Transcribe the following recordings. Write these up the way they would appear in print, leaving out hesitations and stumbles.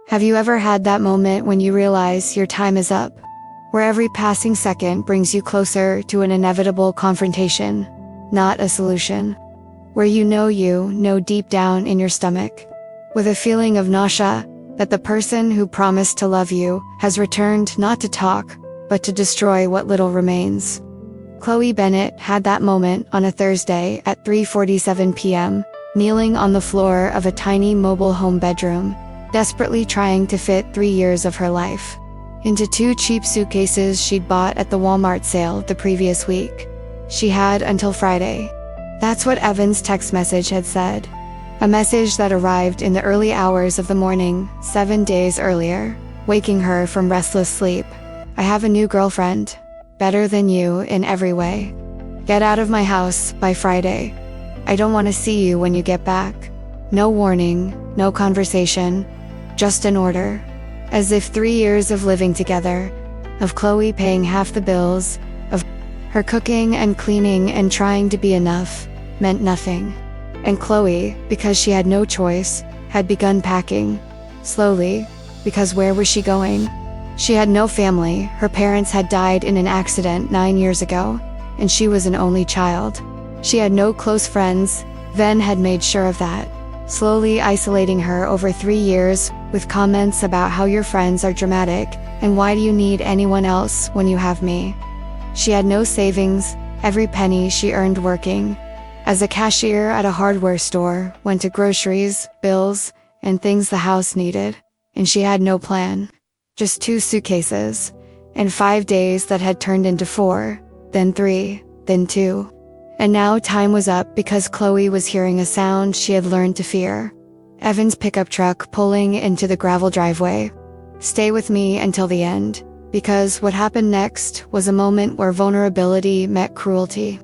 Have you ever had that moment when you realize your time is up? Where every passing second brings you closer to an inevitable confrontation, not a solution. Where you know deep down in your stomach, with a feeling of nausea, that the person who promised to love you has returned not to talk, but to destroy what little remains. Chloe Bennett had that moment on a Thursday at 3:47 p.m., kneeling on the floor of a tiny mobile home bedroom, desperately trying to fit 3 years of her life into 2 cheap suitcases she'd bought at the Walmart sale the previous week. She had until Friday. That's what Evan's text message had said. A message that arrived in the early hours of the morning, 7 days earlier, waking her from restless sleep. I have a new girlfriend. Better than you in every way. Get out of my house by Friday. I don't want to see you when you get back. No warning, no conversation, just an order. As if 3 years of living together, of Chloe paying half the bills, of her cooking and cleaning and trying to be enough, meant nothing. And Chloe, because she had no choice, had begun packing. Slowly, because where was she going? She had no family, her parents had died in an accident 9 years ago, and she was an only child. She had no close friends, Ven had made sure of that, slowly isolating her over 3 years, with comments about how your friends are dramatic, and why do you need anyone else when you have me? She had no savings, every penny she earned working as a cashier at a hardware store went to groceries, bills, and things the house needed, and she had no plan. Just 2 suitcases, and 5 days that had turned into 4, then 3, then 2. And now time was up because Chloe was hearing a sound she had learned to fear. Evan's pickup truck pulling into the gravel driveway. Stay with me until the end, because what happened next was a moment where vulnerability met cruelty,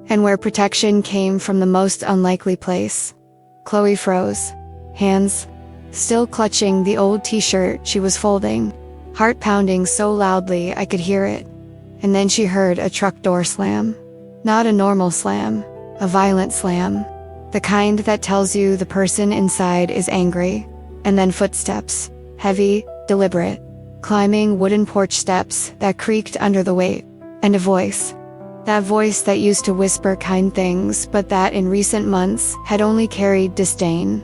and where protection came from the most unlikely place. Chloe froze, hands still clutching the old t-shirt she was folding, heart pounding so loudly I could hear it. And then she heard a truck door slam. Not a normal slam, a violent slam. The kind that tells you the person inside is angry. And then footsteps, heavy, deliberate, climbing wooden porch steps that creaked under the weight. And a voice. That voice that used to whisper kind things, but that in recent months had only carried disdain.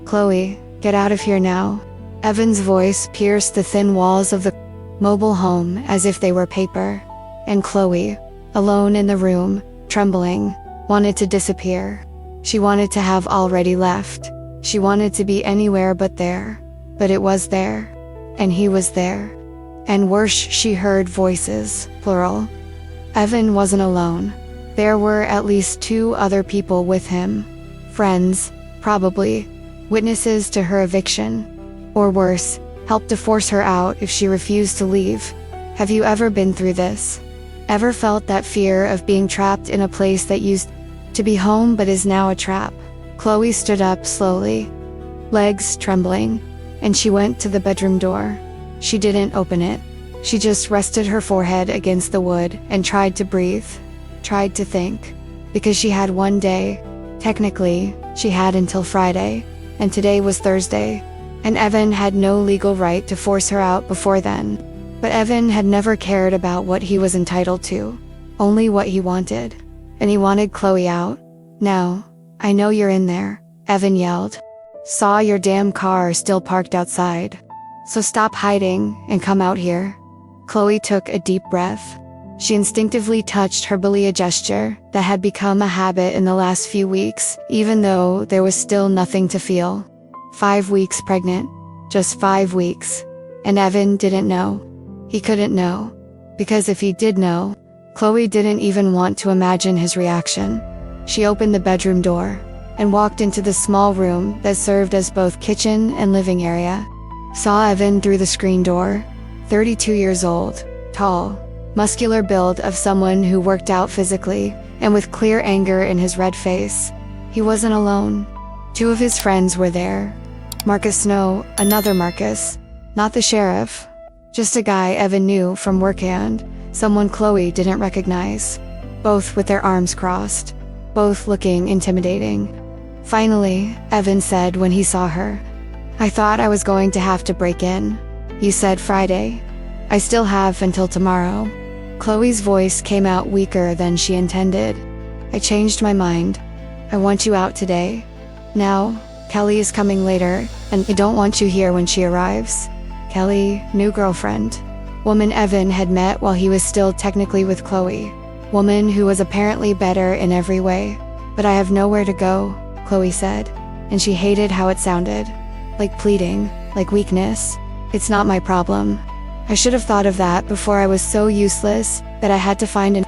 Chloe, get out of here now. Evan's voice pierced the thin walls of the mobile home as if they were paper. And Chloe, alone in the room, trembling, wanted to disappear. She wanted to have already left. She wanted to be anywhere but there. But it was there. And he was there. And worse, she heard voices, plural. Evan wasn't alone. There were at least 2 other people with him. Friends, probably. Witnesses to her eviction. Or worse, helped to force her out if she refused to leave. Have you ever been through this? Ever felt that fear of being trapped in a place that used to be home but is now a trap? Chloe stood up slowly, legs trembling, and she went to the bedroom door. She didn't open it. She just rested her forehead against the wood and tried to breathe, tried to think. Because she had one day, technically, she had until Friday, and today was Thursday, and Evan had no legal right to force her out before then. But Evan had never cared about what he was entitled to, only what he wanted. And he wanted Chloe out. Now, I know you're in there, Evan yelled. Saw your damn car still parked outside. So stop hiding and come out here. Chloe took a deep breath. She instinctively touched her belia gesture that had become a habit in the last few weeks, even though there was still nothing to feel. 5 weeks pregnant. Just 5 weeks. And Evan didn't know. He couldn't know. Because if he did know, Chloe didn't even want to imagine his reaction. She opened the bedroom door and walked into the small room that served as both kitchen and living area. Saw Evan through the screen door, 32 years old, tall, muscular build of someone who worked out physically, and with clear anger in his red face. He wasn't alone. 2 of his friends were there. Marcus Snow, another Marcus, not the sheriff. Just a guy Evan knew from work and someone Chloe didn't recognize. Both with their arms crossed. Both looking intimidating. Finally, Evan said when he saw her, I thought I was going to have to break in. You said Friday. I still have until tomorrow. Chloe's voice came out weaker than she intended. I changed my mind. I want you out today. Now, Kelly is coming later, and I don't want you here when she arrives. Kelly, new girlfriend. Woman Evan had met while he was still technically with Chloe. Woman who was apparently better in every way. But I have nowhere to go, Chloe said, and she hated how it sounded. Like pleading, like weakness. It's not my problem. I should have thought of that before I was so useless that I had to find an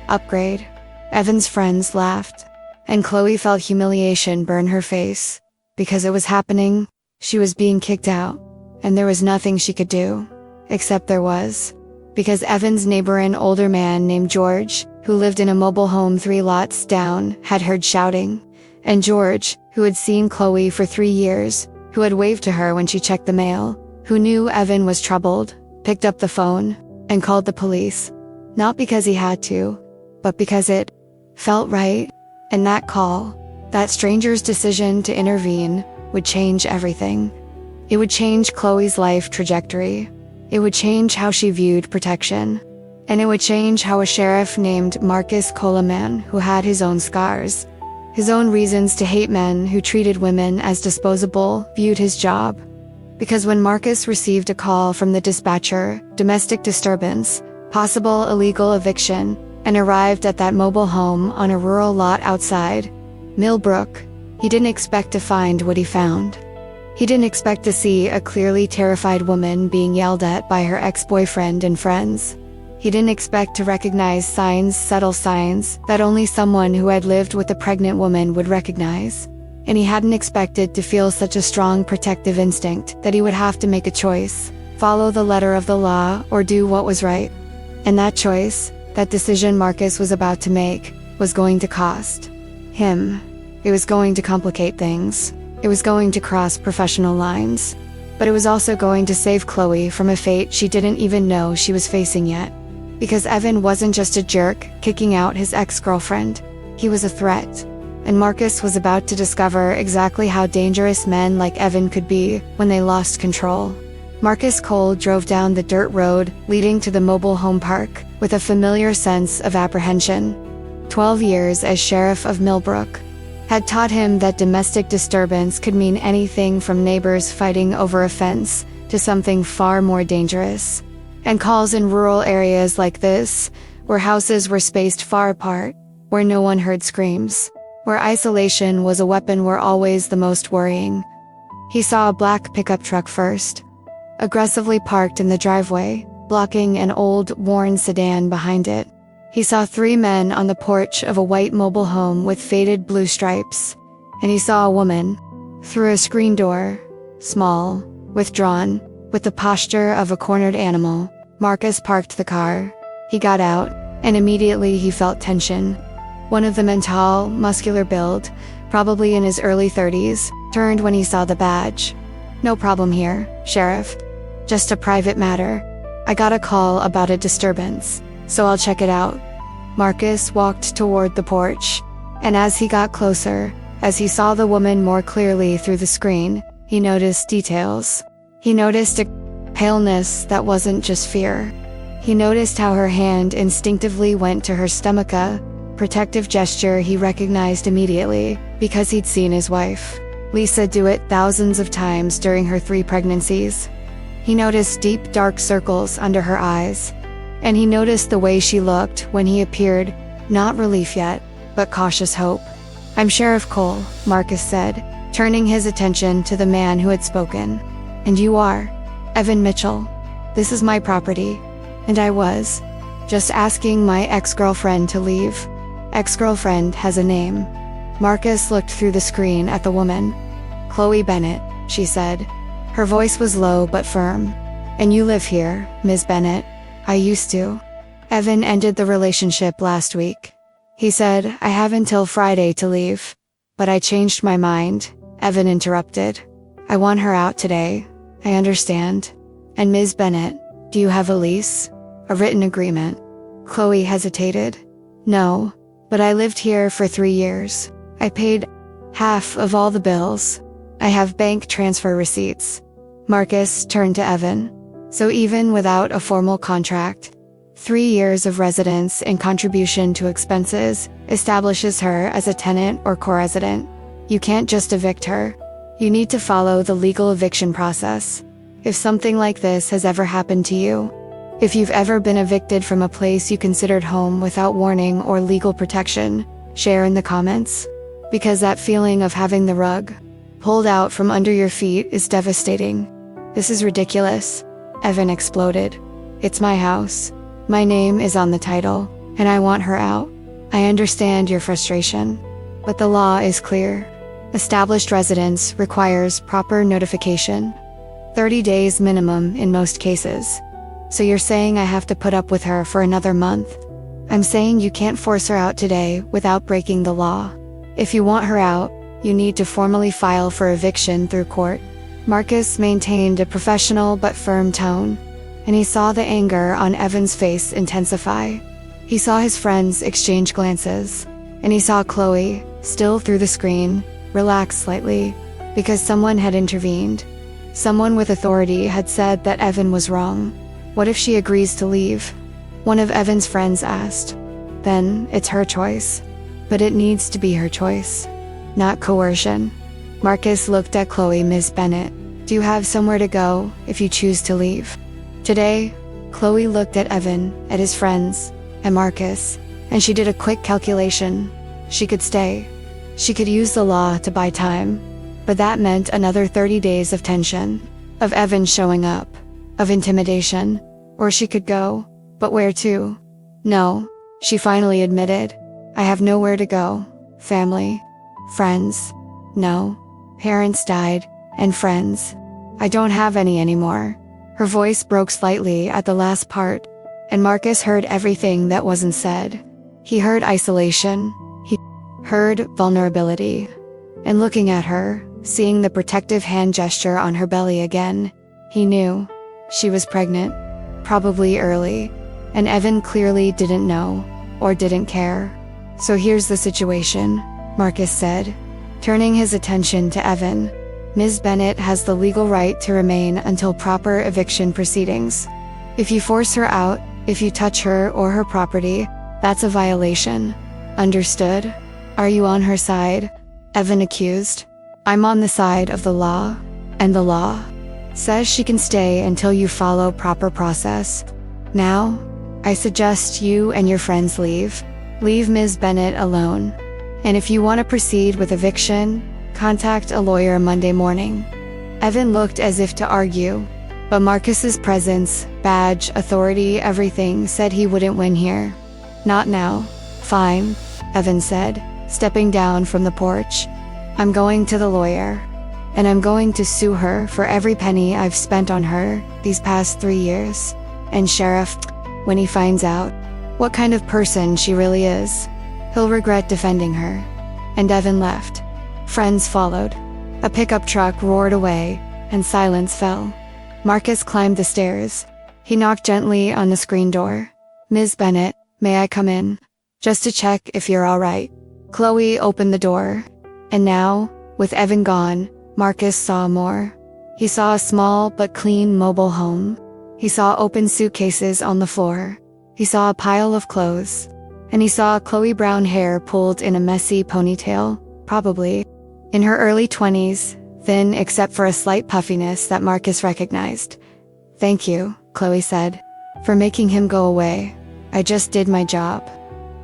upgrade. Evan's friends laughed, and Chloe felt humiliation burn her face. Because it was happening, she was being kicked out, and there was nothing she could do. Except there was. Because Evan's neighbor, an older man named George, who lived in a mobile home 3 lots down, had heard shouting. And George, who had seen Chloe for 3 years, who had waved to her when she checked the mail, who knew Evan was troubled, picked up the phone, and called the police. Not because he had to, but because it felt right, and that call, that stranger's decision to intervene, would change everything. It would change Chloe's life trajectory. It would change how she viewed protection. And it would change how a sheriff named Marcus Coleman, who had his own scars, his own reasons to hate men who treated women as disposable, viewed his job. Because when Marcus received a call from the dispatcher, domestic disturbance, possible illegal eviction, and arrived at that mobile home on a rural lot outside Millbrook, he didn't expect to find what he found. He didn't expect to see a clearly terrified woman being yelled at by her ex-boyfriend and friends. He didn't expect to recognize signs, subtle signs, that only someone who had lived with a pregnant woman would recognize. And he hadn't expected to feel such a strong protective instinct that he would have to make a choice, follow the letter of the law or do what was right. And that choice, that decision Marcus was about to make, was going to cost him. It was going to complicate things. It was going to cross professional lines. But it was also going to save Chloe from a fate she didn't even know she was facing yet. Because Evan wasn't just a jerk kicking out his ex-girlfriend. He was a threat. And Marcus was about to discover exactly how dangerous men like Evan could be when they lost control. Marcus Cole drove down the dirt road leading to the mobile home park with a familiar sense of apprehension. 12 years as sheriff of Millbrook had taught him that domestic disturbance could mean anything from neighbors fighting over a fence to something far more dangerous. And calls in rural areas like this, where houses were spaced far apart, where no one heard screams, where isolation was a weapon, were always the most worrying. He saw a black pickup truck first, aggressively parked in the driveway, blocking an old, worn sedan behind it. He saw 3 men on the porch of a white mobile home with faded blue stripes, and he saw a woman, through a screen door, small, withdrawn, with the posture of a cornered animal. Marcus parked the car. He got out, and immediately he felt tension. One of the men, tall, muscular build, probably in his early 30s, turned when he saw the badge. "No problem here, Sheriff. Just a private matter. I got a call about a disturbance, so I'll check it out." Marcus walked toward the porch, and as he got closer, as he saw the woman more clearly through the screen, he noticed details. He noticed a paleness that wasn't just fear. He noticed how her hand instinctively went to her stomach, a protective gesture he recognized immediately because he'd seen his wife, Lisa, do it thousands of times during her 3 pregnancies. He noticed deep, dark circles under her eyes. And he noticed the way she looked when he appeared, not relief yet, but cautious hope. "I'm Sheriff Cole," Marcus said, turning his attention to the man who had spoken. "And you are?" "Evan Mitchell. This is my property." And I was just asking my ex-girlfriend to leave. Ex-girlfriend has a name. Marcus looked through the screen at the woman. "Chloe Bennett," she said. Her voice was low but firm. "And you live here, Ms. Bennett?" "I used to. Evan ended the relationship last week. He said I have until Friday to leave. But I changed my mind," Evan interrupted. "I want her out today. I understand. And Ms. Bennett, do you have a lease? A written agreement?" Chloe hesitated. "No, but I lived here for 3 years. I paid half of all the bills. I have bank transfer receipts. Marcus turned to Evan. So even without a formal contract, 3 years of residence and contribution to expenses establishes her as a tenant or co-resident. You can't just evict her. You need to follow the legal eviction process. If something like this has ever happened to you, if you've ever been evicted from a place you considered home without warning or legal protection, share in the comments. Because that feeling of having the rug pulled out from under your feet is devastating. This is ridiculous. Evan exploded. It's my house. My name is on the title, and I want her out. I understand your frustration, but the law is clear. Established residence requires proper notification. 30 days minimum in most cases. So you're saying I have to put up with her for another month? I'm saying you can't force her out today without breaking the law. If you want her out, you need to formally file for eviction through court. Marcus maintained a professional but firm tone, and he saw the anger on Evan's face intensify. He saw his friends exchange glances, and he saw Chloe, still through the screen, relax slightly, because someone had intervened. Someone with authority had said that Evan was wrong. What if she agrees to leave? One of Evan's friends asked. Then it's her choice. But it needs to be her choice, not coercion. Marcus looked at Chloe. Ms. Bennett, do you have somewhere to go if you choose to leave? Today, Chloe looked at Evan, at his friends, at Marcus, and she did a quick calculation. She could stay. She could use the law to buy time. But that meant another 30 days of tension, of Evan showing up, of intimidation. Or she could go, but where to? No, she finally admitted. I have nowhere to go. Family. Friends. No. Parents died, and friends. I don't have any anymore. Her voice broke slightly at the last part, and Marcus heard everything that wasn't said. He heard isolation. He heard vulnerability. And looking at her, seeing the protective hand gesture on her belly again, he knew. She was pregnant. Probably early. And Evan clearly didn't know, or didn't care. So here's the situation, Marcus said, turning his attention to Evan. Ms. Bennett has the legal right to remain until proper eviction proceedings. If you force her out, if you touch her or her property, that's a violation. Understood? Are you on her side? Evan accused. I'm on the side of the law, and the law says she can stay until you follow proper process. Now, I suggest you and your friends leave. Leave Ms. Bennett alone. And if you want to proceed with eviction, contact a lawyer Monday morning. Evan looked as if to argue, but Marcus's presence, badge, authority, everything said he wouldn't win here. Not now. Fine, Evan said, stepping down from the porch. I'm going to the lawyer. And I'm going to sue her for every penny I've spent on her these past 3 years. And Sheriff, when he finds out what kind of person she really is, he'll regret defending her. And Evan left. Friends followed. A pickup truck roared away, and silence fell. Marcus climbed the stairs. He knocked gently on the screen door. Ms. Bennett, may I come in? Just to check if you're all right. Chloe opened the door. And now, with Evan gone, Marcus saw more. He saw a small but clean mobile home. He saw open suitcases on the floor. He saw a pile of clothes. And he saw Chloe brown hair pulled in a messy ponytail, probably in her early 20s, thin except for a slight puffiness that Marcus recognized. Thank you, Chloe said, for making him go away. I just did my job.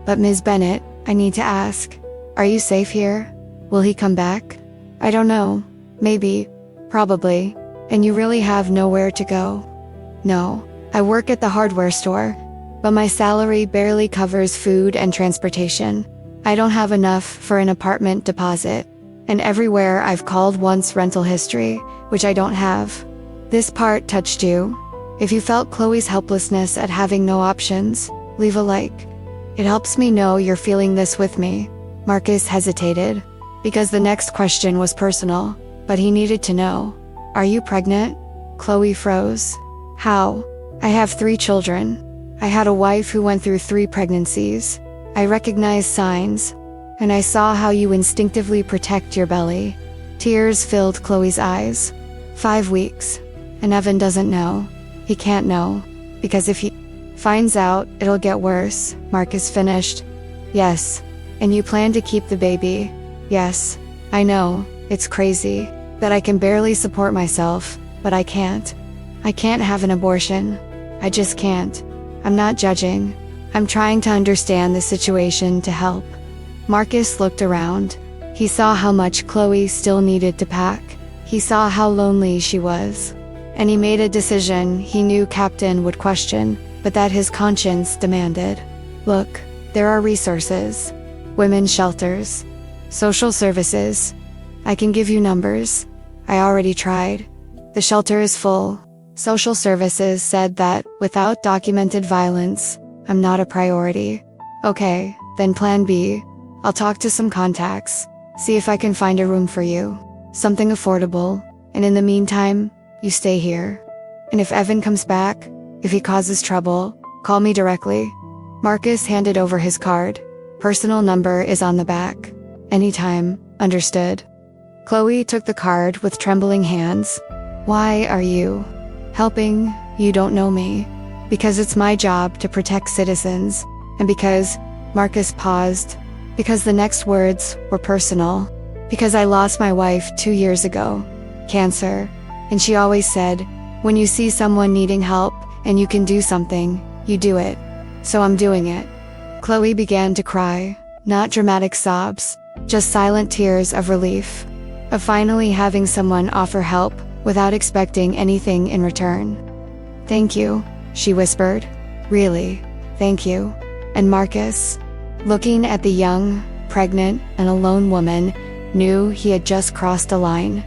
But Ms. Bennett, I need to ask, are you safe here? Will he come back? I don't know. Maybe. Probably. And you really have nowhere to go? No. I work at the hardware store, but my salary barely covers food and transportation. I don't have enough for an apartment deposit. And everywhere I've called wants rental history, which I don't have. This part touched you. If you felt Chloe's helplessness at having no options, leave a like. It helps me know you're feeling this with me. Marcus hesitated, because the next question was personal, but he needed to know. Are you pregnant? Chloe froze. How? I have 3 children. I had a wife who went through 3 pregnancies. I recognized signs, and I saw how you instinctively protect your belly. Tears filled Chloe's eyes. 5 weeks. And Evan doesn't know. He can't know. Because if he finds out, it'll get worse, Marcus finished. Yes. And you plan to keep the baby? Yes. I know, it's crazy. That I can barely support myself, but I can't. I can't have an abortion. I just can't. I'm not judging. I'm trying to understand the situation to help. Marcus looked around. He saw how much Chloe still needed to pack. He saw how lonely she was. And he made a decision he knew Captain would question, but that his conscience demanded. Look, there are resources. Women's shelters. Social services. I can give you numbers. I already tried. The shelter is full. Social services said that, without documented violence, I'm not a priority. Okay, then plan B. I'll talk to some contacts. See if I can find a room for you. Something affordable. And in the meantime, you stay here. And if Evan comes back, if he causes trouble, call me directly. Marcus handed over his card. Personal number is on the back. Anytime, understood. Chloe took the card with trembling hands. Why are you helping? You don't know me. Because it's my job to protect citizens. And because, Marcus paused. Because the next words were personal. Because I lost my wife 2 years ago. Cancer. And she always said, when you see someone needing help, and you can do something, you do it. So I'm doing it. Chloe began to cry. Not dramatic sobs. Just silent tears of relief. Of finally having someone offer help, without expecting anything in return. Thank you, she whispered. Really, thank you. And Marcus, looking at the young, pregnant, and alone woman, knew he had just crossed a line.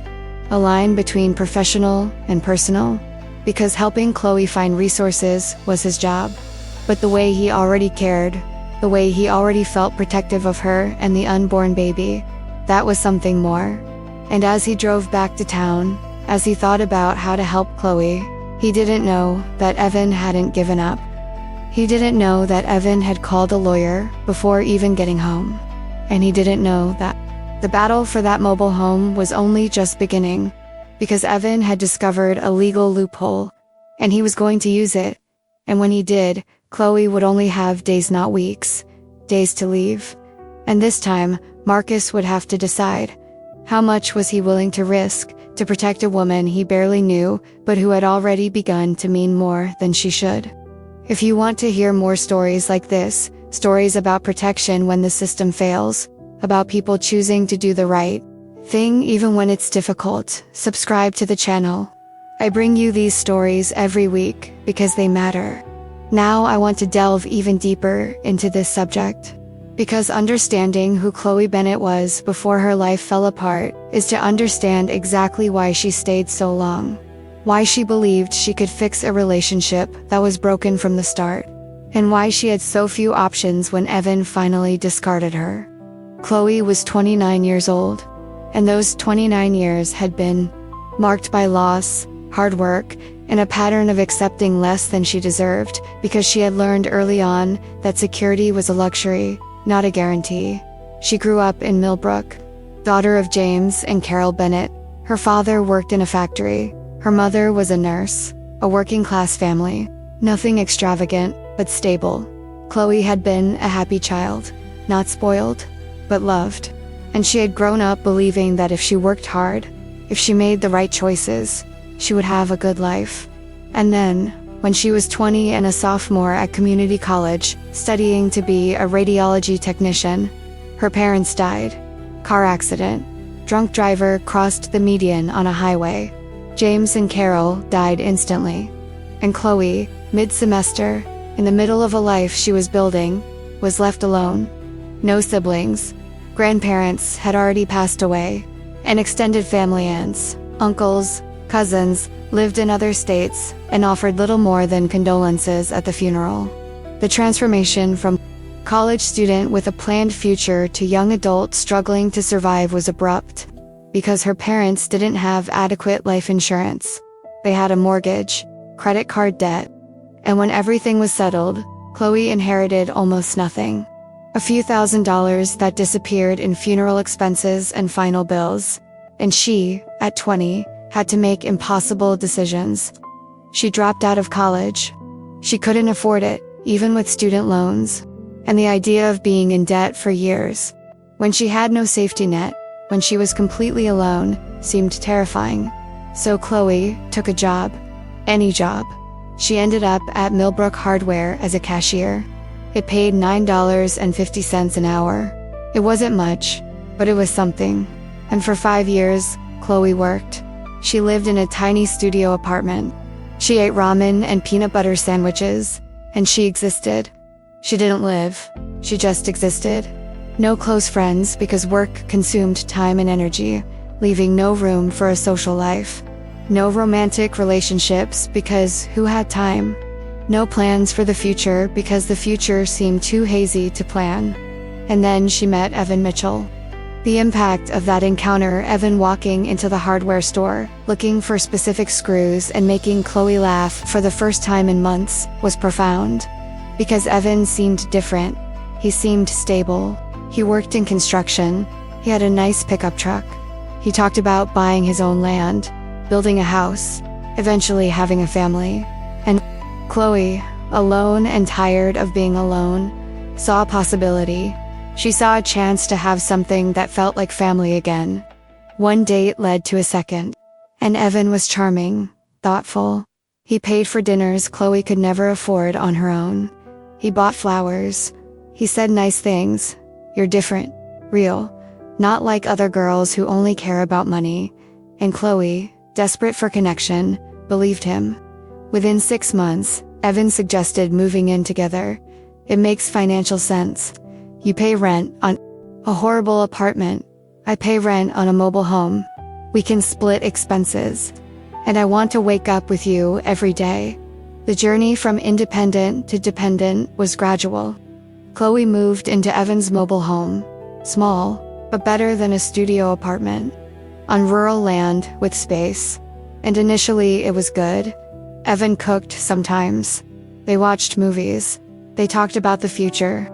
A line between professional and personal. Because helping Chloe find resources was his job. But the way he already cared, the way he already felt protective of her and the unborn baby, that was something more. And as he drove back to town, as he thought about how to help Chloe, he didn't know that Evan hadn't given up. He didn't know that Evan had called a lawyer before even getting home. And he didn't know that the battle for that mobile home was only just beginning, because Evan had discovered a legal loophole, and he was going to use it. And when he did, Chloe would only have days, not weeks, days to leave. And this time, Marcus would have to decide. How much was he willing to risk to protect a woman he barely knew, but who had already begun to mean more than she should? If you want to hear more stories like this, stories about protection when the system fails, about people choosing to do the right thing even when it's difficult, subscribe to the channel. I bring you these stories every week because they matter. Now I want to delve even deeper into this subject. Because understanding who Chloe Bennett was before her life fell apart is to understand exactly why she stayed so long. Why she believed she could fix a relationship that was broken from the start. And why she had so few options when Evan finally discarded her. Chloe was 29 years old. And those 29 years had been marked by loss, hard work, and a pattern of accepting less than she deserved because she had learned early on that security was a luxury, not a guarantee. She grew up in Millbrook, daughter of James and Carol Bennett. Her father worked in a factory. Her mother was a nurse, a working-class family. Nothing extravagant, but stable. Chloe had been a happy child, not spoiled, but loved. And she had grown up believing that if she worked hard, if she made the right choices, she would have a good life. And then, when she was 20 and a sophomore at community college, studying to be a radiology technician, her parents died. Car accident. Drunk driver crossed the median on a highway. James and Carol died instantly. And Chloe, mid-semester, in the middle of a life she was building, was left alone. No siblings. Grandparents had already passed away, and extended family aunts, uncles, cousins, lived in other states and offered little more than condolences at the funeral. The transformation from college student with a planned future to young adult struggling to survive was abrupt, because her parents didn't have adequate life insurance. They had a mortgage, credit card debt, and when everything was settled, Chloe inherited almost nothing. A few $1,000s that disappeared in funeral expenses and final bills. And she, at 20, had to make impossible decisions. She dropped out of college. She couldn't afford it, even with student loans. And the idea of being in debt for years, when she had no safety net, when she was completely alone, seemed terrifying. So Chloe took a job. Any job. She ended up at Millbrook Hardware as a cashier. It paid $9.50 an hour. It wasn't much, but it was something. And for 5 years, Chloe worked. She lived in a tiny studio apartment. She ate ramen and peanut butter sandwiches, and she existed. She didn't live, she just existed. No close friends because work consumed time and energy, leaving no room for a social life. No romantic relationships because who had time? No plans for the future because the future seemed too hazy to plan. And then she met Evan Mitchell. The impact of that encounter, Evan walking into the hardware store, looking for specific screws and making Chloe laugh for the first time in months, was profound. Because Evan seemed different. He seemed stable. He worked in construction. He had a nice pickup truck. He talked about buying his own land, building a house, eventually having a family. And Chloe, alone and tired of being alone, saw a possibility. She saw a chance to have something that felt like family again. One date led to a second. And Evan was charming, thoughtful. He paid for dinners Chloe could never afford on her own. He bought flowers. He said nice things. You're different, real, not like other girls who only care about money. And Chloe, desperate for connection, believed him. Within 6 months, Evan suggested moving in together. It makes financial sense. You pay rent on a horrible apartment. I pay rent on a mobile home. We can split expenses. And I want to wake up with you every day. The journey from independent to dependent was gradual. Chloe moved into Evan's mobile home. Small, but better than a studio apartment. On rural land with space. And initially it was good. Evan cooked sometimes. They watched movies. They talked about the future.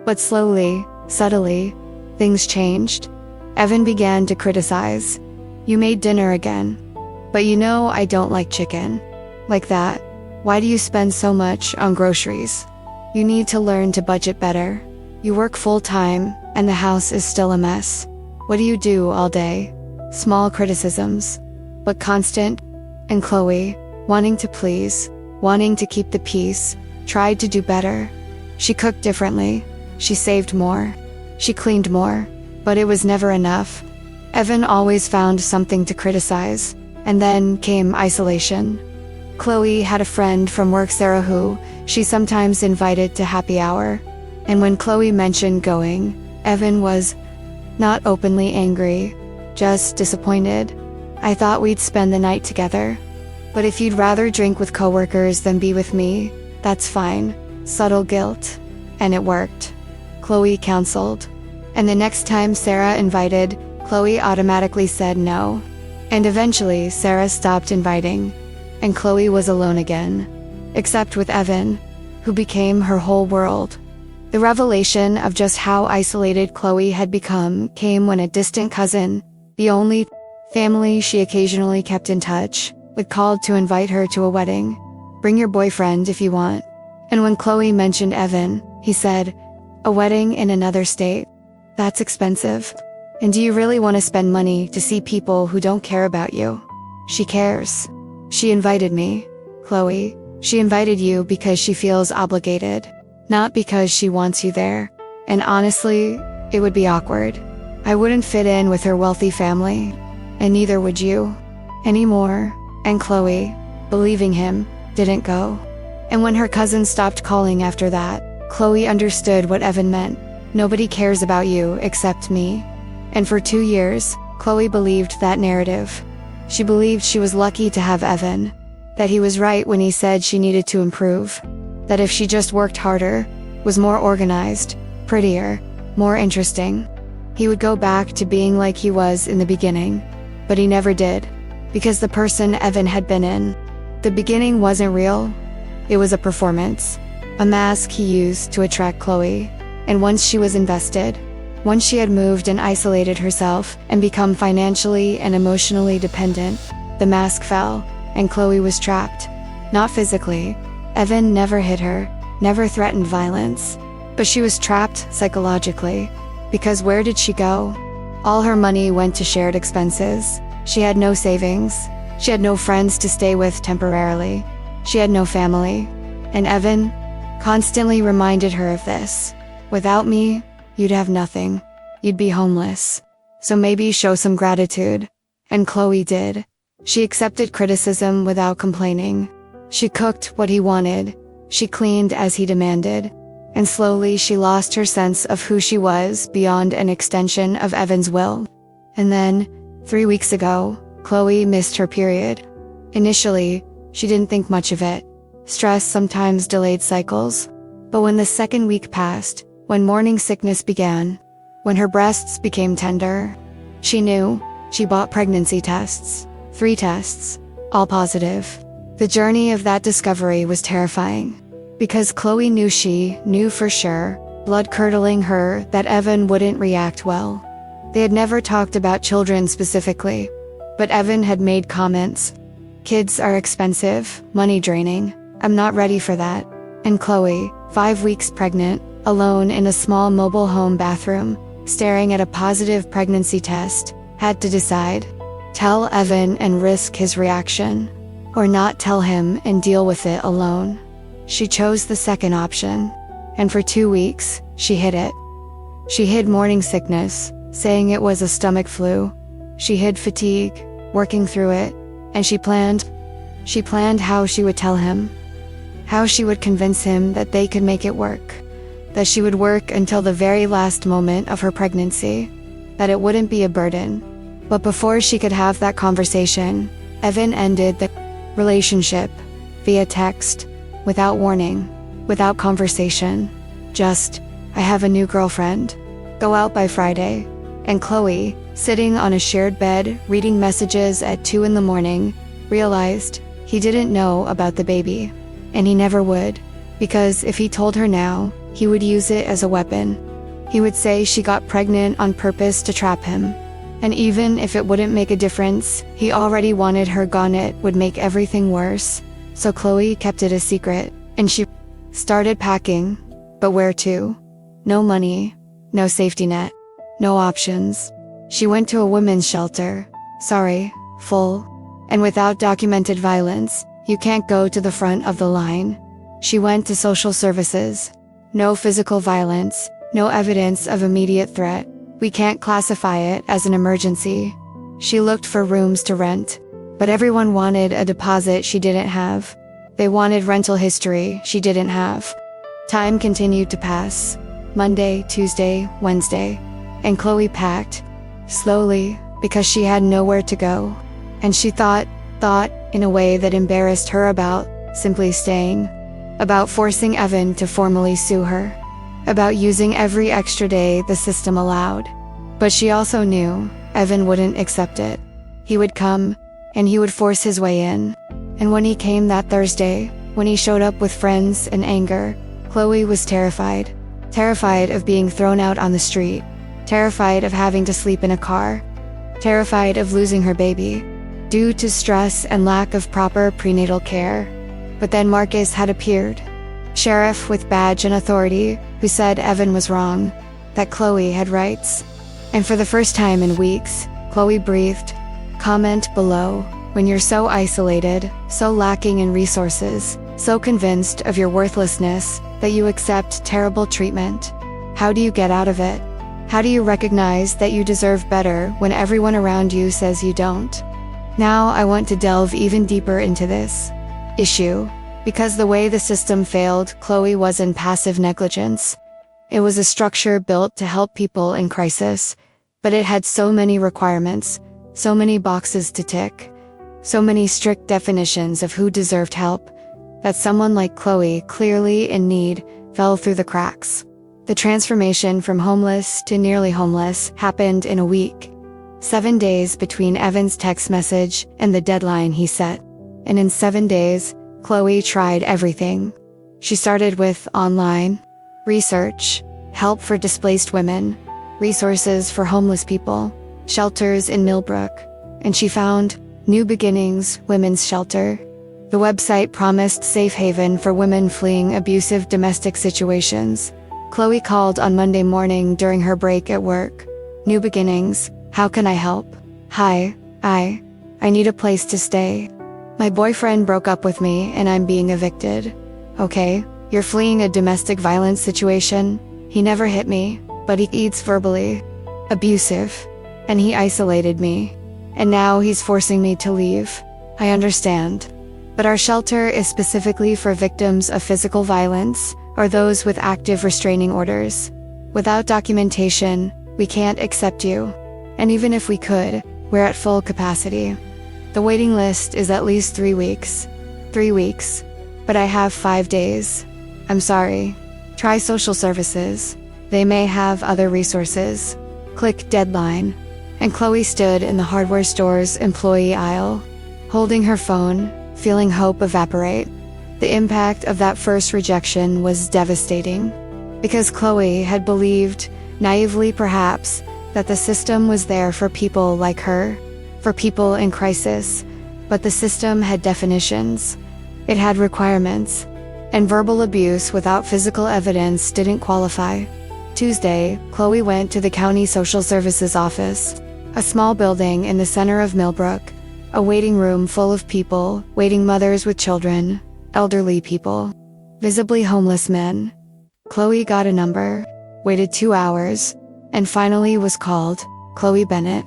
But slowly, subtly, things changed. Evan began to criticize. You made dinner again. But you know I don't like chicken. Like that. Why do you spend so much on groceries? You need to learn to budget better. You work full-time, and the house is still a mess. What do you do all day? Small criticisms, but constant. And Chloe, wanting to please, wanting to keep the peace, tried to do better. She cooked differently. She saved more. She cleaned more. But it was never enough. Evan always found something to criticize. And then came isolation. Chloe had a friend from work, Sarah, who she sometimes invited to happy hour. And when Chloe mentioned going, Evan was not openly angry, just disappointed. I thought we'd spend the night together. But if you'd rather drink with coworkers than be with me, that's fine. Subtle guilt. And it worked. Chloe counseled. And the next time Sarah invited, Chloe automatically said no. And eventually Sarah stopped inviting. And Chloe was alone again. Except with Evan, who became her whole world. The revelation of just how isolated Chloe had become came when a distant cousin, the only family she occasionally kept in touch, would call to invite her to a wedding. Bring your boyfriend if you want. And when Chloe mentioned Evan, he said, a wedding in another state? That's expensive. And do you really want to spend money to see people who don't care about you? She cares. She invited me, Chloe. She invited you because she feels obligated, not because she wants you there. And honestly, it would be awkward. I wouldn't fit in with her wealthy family, and neither would you. Anymore. And Chloe, believing him, didn't go. And when her cousin stopped calling after that, Chloe understood what Evan meant. Nobody cares about you except me. And for 2 years, Chloe believed that narrative. She believed she was lucky to have Evan, that he was right when he said she needed to improve, that if she just worked harder, was more organized, prettier, more interesting, he would go back to being like he was in the beginning. But he never did, because the person Evan had been in, the beginning wasn't real. It was a performance, a mask he used to attract Chloe. And once she was invested, Once she had moved and isolated herself and become financially and emotionally dependent, the mask fell, and Chloe was trapped. Not physically. Evan never hit her, never threatened violence. But she was trapped psychologically. Because where did she go? All her money went to shared expenses. She had no savings. She had no friends to stay with temporarily. She had no family. And Evan constantly reminded her of this. Without me, you'd have nothing. You'd be homeless. So maybe show some gratitude. And Chloe did. She accepted criticism without complaining. She cooked what he wanted. She cleaned as he demanded. And slowly she lost her sense of who she was beyond an extension of Evan's will. And then, 3 weeks ago, Chloe missed her period. Initially, she didn't think much of it. Stress sometimes delayed cycles. But when the second week passed, when morning sickness began, when her breasts became tender, she knew. She bought pregnancy tests. 3 tests, all positive. The journey of that discovery was terrifying. Because Chloe knew for sure, blood-curdling her, that Evan wouldn't react well. They had never talked about children specifically, but Evan had made comments. Kids are expensive, money-draining. I'm not ready for that. And Chloe, 5 weeks pregnant, alone in a small mobile home bathroom, staring at a positive pregnancy test, had to decide. Tell Evan and risk his reaction, or not tell him and deal with it alone. She chose the second option, and for 2 weeks, she hid it. She hid morning sickness, saying it was a stomach flu. She hid fatigue, working through it, and she planned how she would tell him. How she would convince him that they could make it work. That she would work until the very last moment of her pregnancy. That it wouldn't be a burden. But before she could have that conversation, Evan ended the relationship via text. Without warning, without conversation. Just, I have a new girlfriend. Go out by Friday. And Chloe, sitting on a shared bed, reading messages at 2 a.m, realized he didn't know about the baby. And he never would. Because if he told her now, he would use it as a weapon. He would say she got pregnant on purpose to trap him. And even if it wouldn't make a difference, he already wanted her gone. It would make everything worse. So Chloe kept it a secret, and she started packing. But where to? No money, no safety net, no options. She went to a women's shelter. Sorry, full. And without documented violence, you can't go to the front of the line. She went to social services. No physical violence, no evidence of immediate threat. We can't classify it as an emergency. She looked for rooms to rent. But everyone wanted a deposit she didn't have. They wanted rental history she didn't have. Time continued to pass. Monday, Tuesday, Wednesday. And Chloe packed. Slowly, because she had nowhere to go. And she thought in a way that embarrassed her about simply staying. About forcing Evan to formally sue her. About using every extra day the system allowed. But she also knew Evan wouldn't accept it. He would come, and he would force his way in. And when he came that Thursday, when he showed up with friends and anger, Chloe was terrified. Terrified of being thrown out on the street. Terrified of having to sleep in a car. Terrified of losing her baby, due to stress and lack of proper prenatal care. But then Marcus had appeared. Sheriff with badge and authority, who said Evan was wrong, that Chloe had rights. And for the first time in weeks, Chloe breathed. Comment below. When you're so isolated, so lacking in resources, so convinced of your worthlessness that you accept terrible treatment, how do you get out of it? How do you recognize that you deserve better when everyone around you says you don't? Now I want to delve even deeper into this issue, because the way the system failed Chloe wasn't passive negligence. It was a structure built to help people in crisis, but it had so many requirements, so many boxes to tick, so many strict definitions of who deserved help, that someone like Chloe, clearly in need, fell through the cracks. The transformation from homeless to nearly homeless happened in a week. 7 days between Evan's text message and the deadline he set. And in 7 days, Chloe tried everything. She started with online research, help for displaced women, resources for homeless people, shelters in Millbrook, and she found New Beginnings Women's Shelter. The website promised safe haven for women fleeing abusive domestic situations. Chloe called on Monday morning during her break at work. New Beginnings, how can I help? Hi, I need a place to stay. My boyfriend broke up with me and I'm being evicted. Okay, you're fleeing a domestic violence situation. He never hit me, but he eats verbally abusive, and he isolated me. And now he's forcing me to leave. I understand. But our shelter is specifically for victims of physical violence or those with active restraining orders. Without documentation, we can't accept you. And even if we could, we're at full capacity. The waiting list is at least 3 weeks. 3 weeks. But I have 5 days. I'm sorry. Try social services. They may have other resources. Click deadline. And Chloe stood in the hardware store's employee aisle, holding her phone, feeling hope evaporate. The impact of that first rejection was devastating, because Chloe had believed, naively perhaps, that the system was there for people like her, for people in crisis, but the system had definitions. It had requirements, and verbal abuse without physical evidence didn't qualify. Tuesday, Chloe went to the county social services office, a small building in the center of Millbrook, a waiting room full of people, waiting mothers with children, elderly people, visibly homeless men. Chloe got a number, waited 2 hours, and finally was called Chloe Bennett.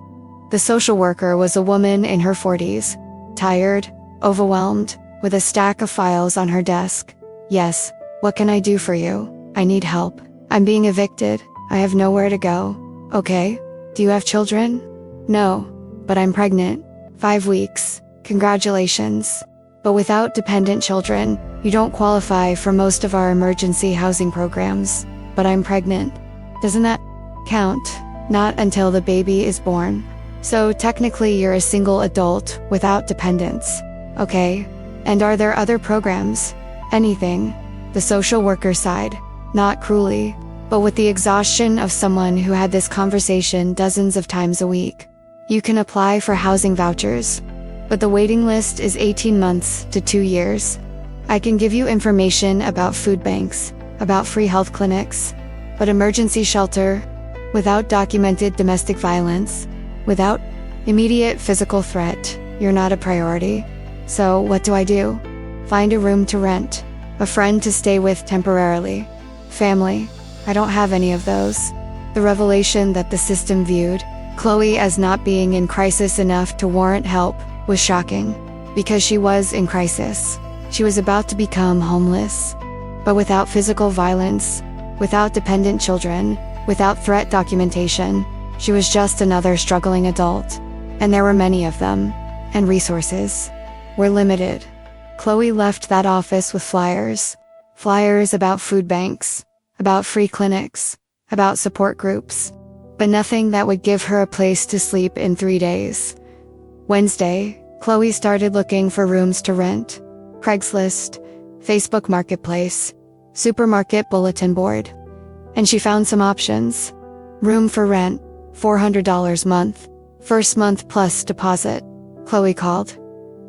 The social worker was a woman in her 40s, tired, overwhelmed, with a stack of files on her desk. Yes, what can I do for you? I need help. I'm being evicted. I have nowhere to go. Okay. Do you have children? No, but I'm pregnant. 5 weeks. Congratulations. But without dependent children, you don't qualify for most of our emergency housing programs. But I'm pregnant. Doesn't that count? Not until the baby is born. So technically you're a single adult without dependents. Okay. And are there other programs? Anything. The social worker sighed, not cruelly, but with the exhaustion of someone who had this conversation dozens of times a week. You can apply for housing vouchers, but the waiting list is 18 months to 2 years. I can give you information about food banks, about free health clinics, but emergency shelter, without documented domestic violence, without immediate physical threat, you're not a priority. So what do I do? Find a room to rent, a friend to stay with temporarily, family. I don't have any of those. The revelation that the system viewed Chloe as not being in crisis enough to warrant help was shocking, because she was in crisis. She was about to become homeless, but without physical violence, without dependent children, without threat documentation. She was just another struggling adult, and there were many of them, and resources were limited. Chloe left that office with flyers about food banks, about free clinics, about support groups, but nothing that would give her a place to sleep in 3 days. Wednesday, Chloe started looking for rooms to rent. Craigslist, Facebook Marketplace, supermarket bulletin board. And she found some options. Room for rent, $400 month. First month plus deposit. Chloe called.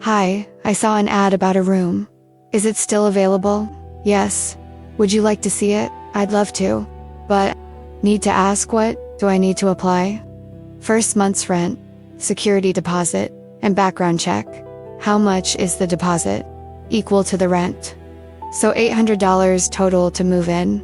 Hi, I saw an ad about a room. Is it still available? Yes. Would you like to see it? I'd love to. But, need to ask, what do I need to apply? First month's rent, security deposit, and background check. How much is the deposit? Equal to the rent. So $800 total to move in.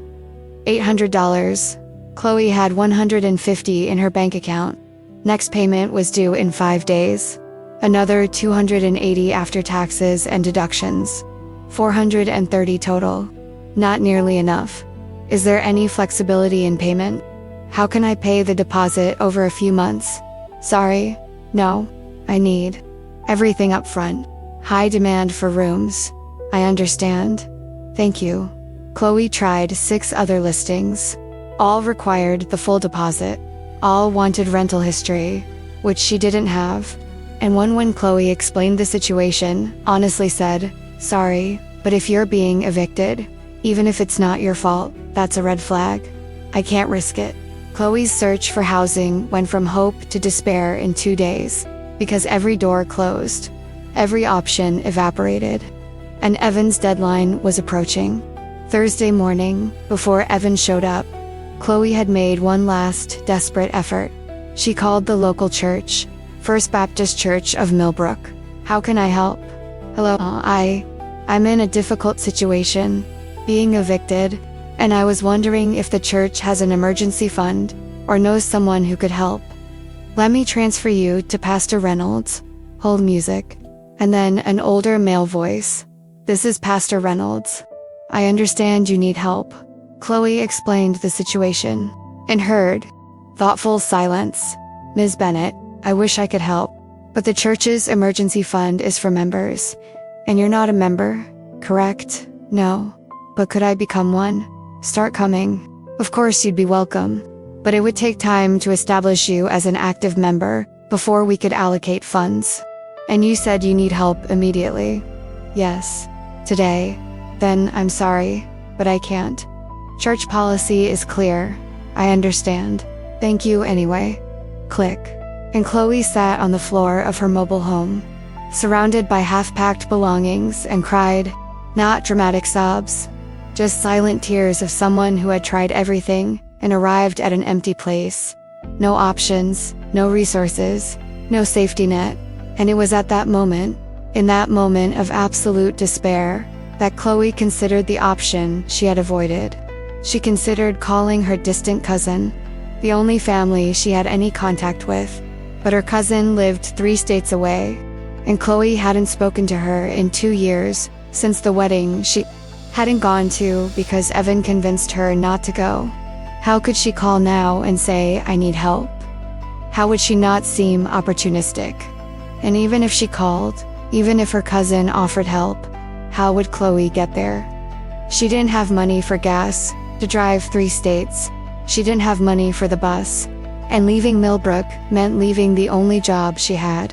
$800. Chloe had $150 in her bank account. Next payment was due in 5 days. Another $280 after taxes and deductions. $430 total. Not nearly enough. Is there any flexibility in payment? How can I pay the deposit over a few months? Sorry, no. I need everything up front. High demand for rooms. I understand. Thank you. Chloe tried 6 other listings. All required the full deposit. All wanted rental history, which she didn't have. And one, when Chloe explained the situation, honestly said, sorry, but if you're being evicted, even if it's not your fault, that's a red flag. I can't risk it. Chloe's search for housing went from hope to despair in 2 days, because every door closed, every option evaporated, and Evan's deadline was approaching. Thursday morning, before Evan showed up, Chloe had made one last, desperate effort. She called the local church, First Baptist Church of Millbrook. "How can I help?" "Hello, I'm in a difficult situation, being evicted, and I was wondering if the church has an emergency fund or knows someone who could help." "Let me transfer you to Pastor Reynolds." Hold music. And then an older male voice. "This is Pastor Reynolds. I understand you need help." Chloe explained the situation, and heard thoughtful silence. "Ms. Bennett, I wish I could help, but the church's emergency fund is for members, and you're not a member, correct?" "No. But could I become one?" "Start coming. Of course you'd be welcome, but it would take time to establish you as an active member before we could allocate funds." "And you said you need help immediately?" "Yes. Today." "Then I'm sorry, but I can't. Church policy is clear. I understand. Thank you anyway." Click. And Chloe sat on the floor of her mobile home, surrounded by half-packed belongings, and cried. Not dramatic sobs, just silent tears of someone who had tried everything and arrived at an empty place. No options, no resources, no safety net. And it was at that moment, in that moment of absolute despair, that Chloe considered the option she had avoided. She considered calling her distant cousin, the only family she had any contact with, but her cousin lived 3 states away, and Chloe hadn't spoken to her in 2 years, since the wedding she hadn't gone to because Evan convinced her not to go. How could she call now and say, "I need help"? How would she not seem opportunistic? And even if she called, even if her cousin offered help, how would Chloe get there? She didn't have money for gas to drive 3 states. She didn't have money for the bus. And leaving Millbrook meant leaving the only job she had.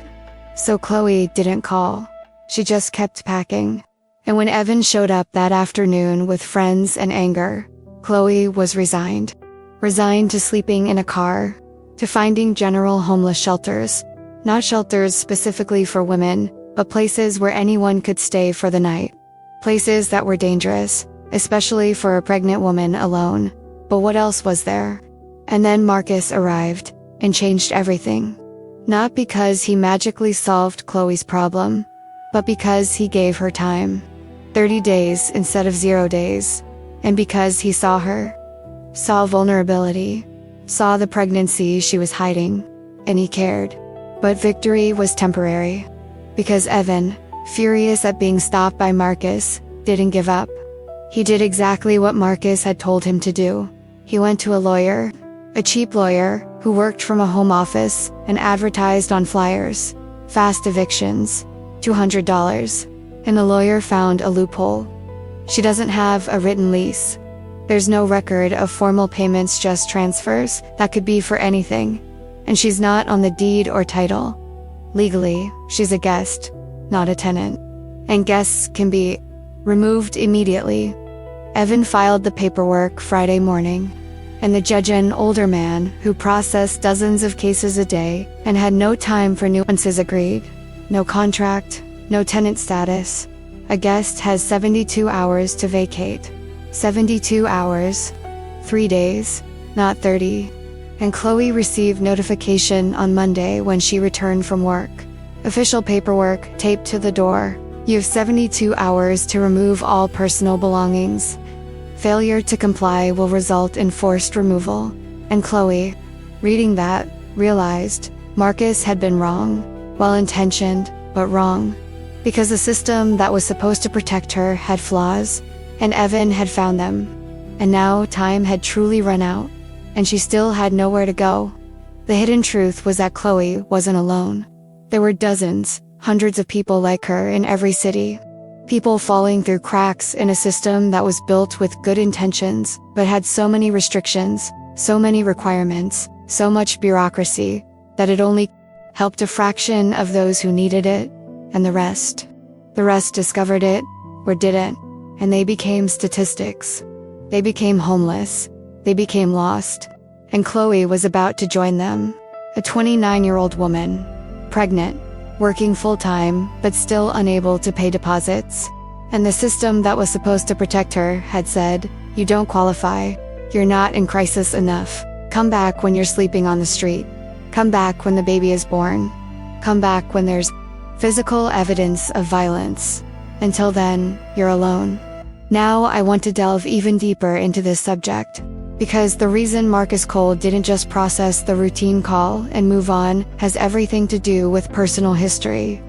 So Chloe didn't call. She just kept packing. And when Evan showed up that afternoon with friends and anger, Chloe was resigned. Resigned to sleeping in a car, to finding general homeless shelters. Not shelters specifically for women, but places where anyone could stay for the night. Places that were dangerous, especially for a pregnant woman alone. But what else was there? And then Marcus arrived, and changed everything. Not because he magically solved Chloe's problem, but because he gave her time. 30 days instead of 0 days. And because he saw her. Saw vulnerability. Saw the pregnancy she was hiding. And he cared. But victory was temporary. Because Evan, furious at being stopped by Marcus, didn't give up. He did exactly what Marcus had told him to do. He went to a lawyer. A cheap lawyer, who worked from a home office, and advertised on flyers. Fast evictions. $200. And the lawyer found a loophole. She doesn't have a written lease. There's no record of formal payments, just transfers that could be for anything. And she's not on the deed or title. Legally, she's a guest, not a tenant. And guests can be removed immediately. Evan filed the paperwork Friday morning. And the judge, an older man who processed dozens of cases a day and had no time for nuances, agreed. No contract, no tenant status. A guest has 72 hours to vacate. 72 hours. 3 days, not 30. And Chloe received notification on Monday when she returned from work. Official paperwork taped to the door. You have 72 hours to remove all personal belongings. Failure to comply will result in forced removal. And Chloe, reading that, realized Marcus had been wrong. Well-intentioned, but wrong. Because the system that was supposed to protect her had flaws, and Evan had found them. And now time had truly run out, and she still had nowhere to go. The hidden truth was that Chloe wasn't alone. There were dozens, hundreds of people like her in every city. People falling through cracks in a system that was built with good intentions, but had so many restrictions, so many requirements, so much bureaucracy, that it only helped a fraction of those who needed it, and the rest discovered it, or didn't, and they became statistics. They became homeless. They became lost. and Chloe was about to join them. A 29-year-old woman, pregnant, working full-time but still unable to pay deposits. And the system that was supposed to protect her had said, "You don't qualify. You're not in crisis enough. Come back when you're sleeping on the street. Come back when the baby is born. Come back when there's physical evidence of violence. Until then, you're alone." Now I want to delve even deeper into this subject, because the reason Marcus Cole didn't just process the routine call and move on has everything to do with personal history.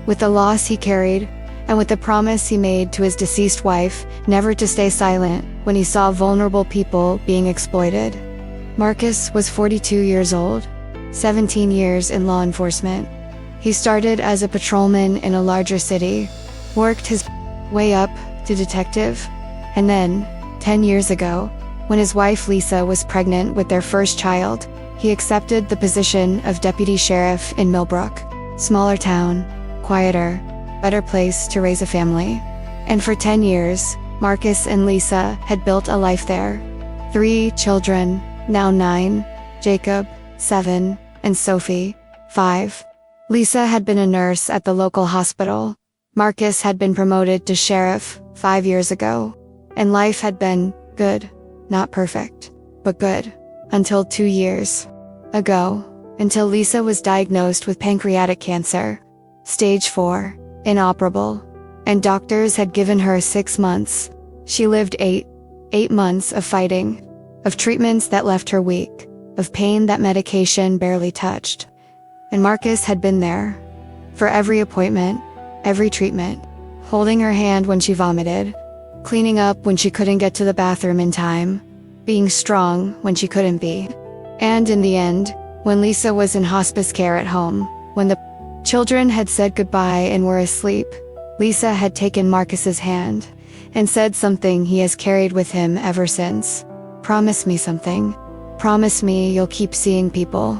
With the loss he carried, and with the promise he made to his deceased wife never to stay silent when he saw vulnerable people being exploited. Marcus was 42 years old, 17 years in law enforcement. He started as a patrolman in a larger city, worked his way up to detective, and then, 10 years ago, when his wife Lisa was pregnant with their first child, he accepted the position of deputy sheriff in Millbrook. Smaller town, quieter, better place to raise a family. And for 10 years, Marcus and Lisa had built a life there. 3 children, now 9, Jacob, 7, and Sophie, 5. Lisa had been a nurse at the local hospital. Marcus had been promoted to sheriff 5 years ago. And life had been good. Not perfect, but good. Until 2 years ago. Until Lisa was diagnosed with pancreatic cancer. Stage 4. Inoperable. And doctors had given her 6 months. She lived 8 months of fighting. Of treatments that left her weak. Of pain that medication barely touched. And Marcus had been there. For every appointment, every treatment. Holding her hand when she vomited. Cleaning up when she couldn't get to the bathroom in time. Being strong when she couldn't be. And in the end, when Lisa was in hospice care at home, when the children had said goodbye and were asleep, Lisa had taken Marcus's hand and said something he has carried with him ever since. "Promise me something. Promise me you'll keep seeing people.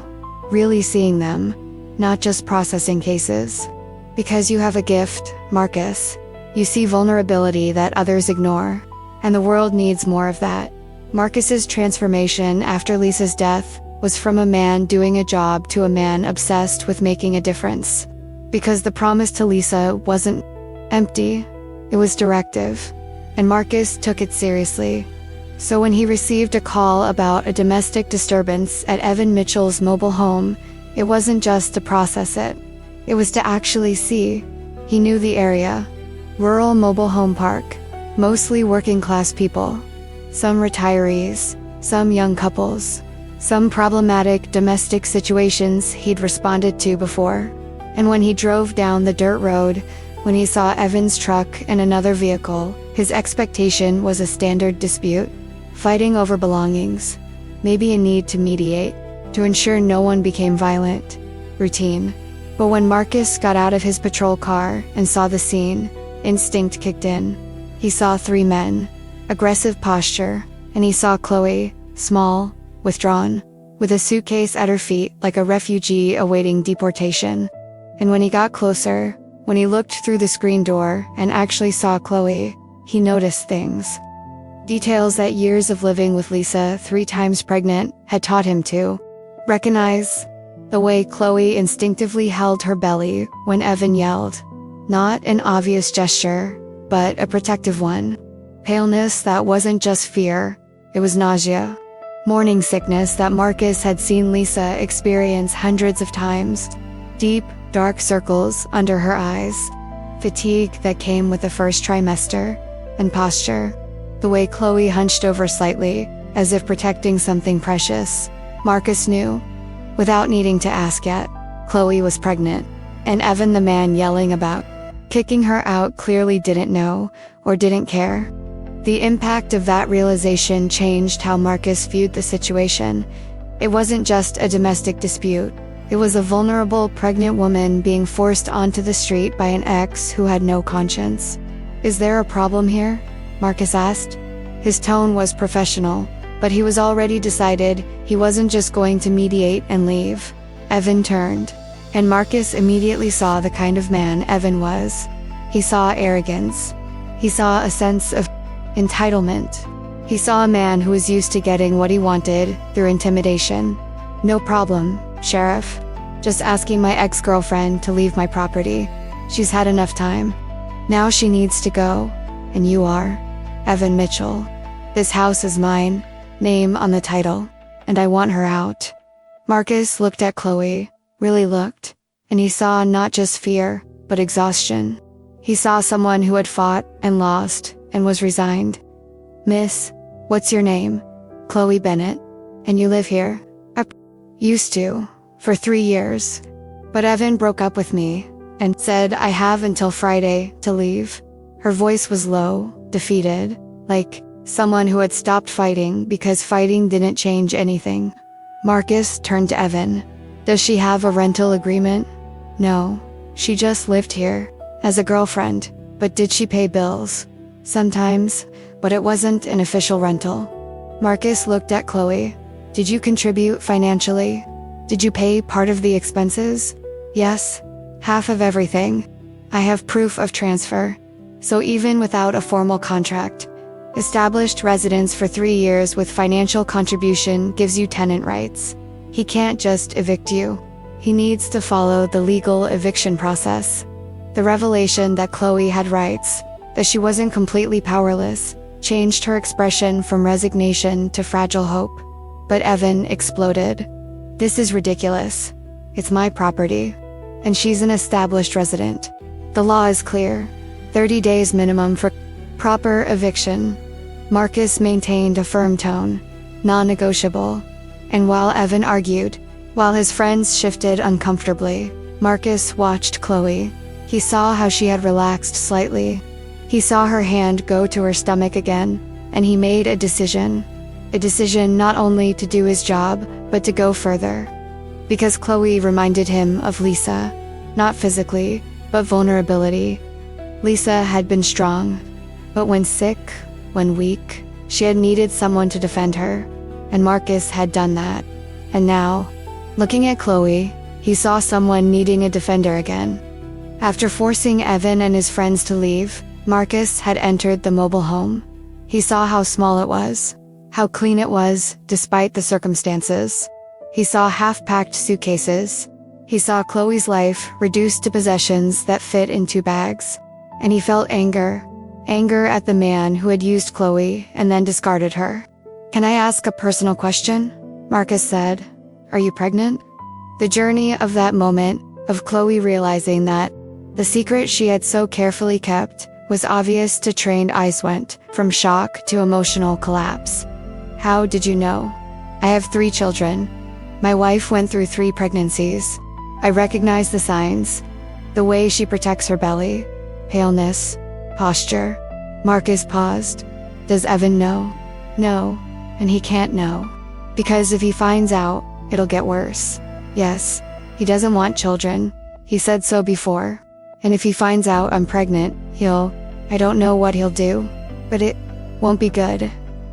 Really seeing them. Not just processing cases. Because you have a gift, Marcus. You see vulnerability that others ignore. And the world needs more of that." Marcus's transformation after Lisa's death was from a man doing a job to a man obsessed with making a difference. Because the promise to Lisa wasn't empty, it was directive. And Marcus took it seriously. So when he received a call about a domestic disturbance at Evan Mitchell's mobile home, it wasn't just to process it. It was to actually see. He knew the area. Rural mobile home park. Mostly working class people. Some retirees. Some young couples. Some problematic domestic situations he'd responded to before. And when he drove down the dirt road, when he saw Evan's truck and another vehicle, his expectation was a standard dispute. Fighting over belongings. Maybe a need to mediate, to ensure no one became violent. Routine. But when Marcus got out of his patrol car and saw the scene, instinct kicked in. He saw 3 men. Aggressive posture. And he saw Chloe, small, withdrawn, with a suitcase at her feet like a refugee awaiting deportation. And when he got closer, when he looked through the screen door and actually saw Chloe, he noticed things. Details that years of living with Lisa, 3 times pregnant, had taught him to recognize. The way Chloe instinctively held her belly when Evan yelled. Not an obvious gesture, but a protective one. Paleness that wasn't just fear, it was nausea. Morning sickness that Marcus had seen Lisa experience hundreds of times. Deep, dark circles under her eyes. Fatigue that came with the first trimester. And posture. The way Chloe hunched over slightly, as if protecting something precious. Marcus knew. Without needing to ask yet, Chloe was pregnant. And Evan, the man yelling about kicking her out, clearly didn't know, or didn't care. The impact of that realization changed how Marcus viewed the situation. It wasn't just a domestic dispute. It was a vulnerable pregnant woman being forced onto the street by an ex who had no conscience. "Is there a problem here?" Marcus asked. His tone was professional, but he was already decided he wasn't just going to mediate and leave. Evan turned, and Marcus immediately saw the kind of man Evan was. He saw arrogance. He saw a sense of entitlement. He saw a man who was used to getting what he wanted through intimidation. "No problem, Sheriff. Just asking my ex-girlfriend to leave my property. She's had enough time. Now she needs to go. And you are Evan Mitchell. This house is mine, name on the title, and I want her out." Marcus looked at Chloe, really looked, and he saw not just fear, but exhaustion. He saw someone who had fought and lost and was resigned. "Miss, what's your name?" "Chloe Bennett. And you live here?" "I used to, for 3 years. But Evan broke up with me and said I have until Friday to leave." Her voice was low, defeated, like someone who had stopped fighting because fighting didn't change anything. Marcus turned to Evan. "Does she have a rental agreement?" "No. She just lived here as a girlfriend." "But did she pay bills?" "Sometimes, but it wasn't an official rental." Marcus looked at Chloe. "Did you contribute financially? Did you pay part of the expenses?" "Yes. Half of everything. I have proof of transfer." So even without a formal contract, established residence for 3 years with financial contribution gives you tenant rights. He can't just evict you. He needs to follow the legal eviction process. The revelation that Chloe had rights, that she wasn't completely powerless, changed her expression from resignation to fragile hope. But Evan exploded. "This is ridiculous. It's my property. And she's an established resident. The law is clear. 30 days minimum for proper eviction." Marcus maintained a firm tone, non-negotiable. And while Evan argued, while his friends shifted uncomfortably, Marcus watched Chloe. He saw how she had relaxed slightly. He saw her hand go to her stomach again, and he made a decision. A decision not only to do his job, but to go further. Because Chloe reminded him of Lisa, not physically, but vulnerability. Lisa had been strong, but when sick, when weak, she had needed someone to defend her, and Marcus had done that. And now, looking at Chloe, he saw someone needing a defender again. After forcing Evan and his friends to leave, Marcus had entered the mobile home. He saw how small it was, how clean it was despite the circumstances. He saw half-packed suitcases. He saw Chloe's life reduced to possessions that fit in 2 bags. And he felt anger at the man who had used Chloe and then discarded her. "Can I ask a personal question?" Marcus said. "Are you pregnant?" The journey of that moment, of Chloe realizing that the secret she had so carefully kept was obvious to trained eyes, went from shock to emotional collapse. "How did you know?" "I have 3 children. My wife went through 3 pregnancies. I recognize the signs. The way she protects her belly, paleness, posture." Marcus paused. "Does Evan know?" "No, and he can't know. Because if he finds out, it'll get worse." "Yes, he doesn't want children. He said so before. And if he finds out I'm pregnant, I don't know what he'll do. But it won't be good."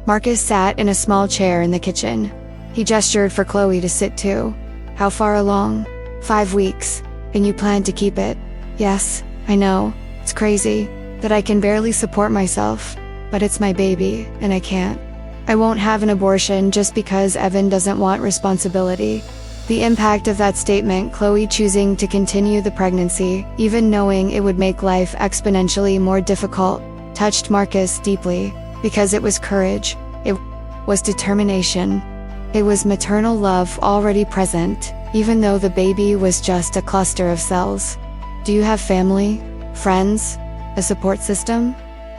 Marcus sat in a small chair in the kitchen. He gestured for Chloe to sit too. "How far along?" 5 weeks. "And you plan to keep it?" "Yes, I know. It's crazy that I can barely support myself, but it's my baby, and I can't. I won't have an abortion just because Evan doesn't want responsibility." The impact of that statement, Chloe choosing to continue the pregnancy, even knowing it would make life exponentially more difficult, touched Marcus deeply, because it was courage. It was determination. It was maternal love already present, even though the baby was just a cluster of cells. "Do you have family? Friends? A support system?"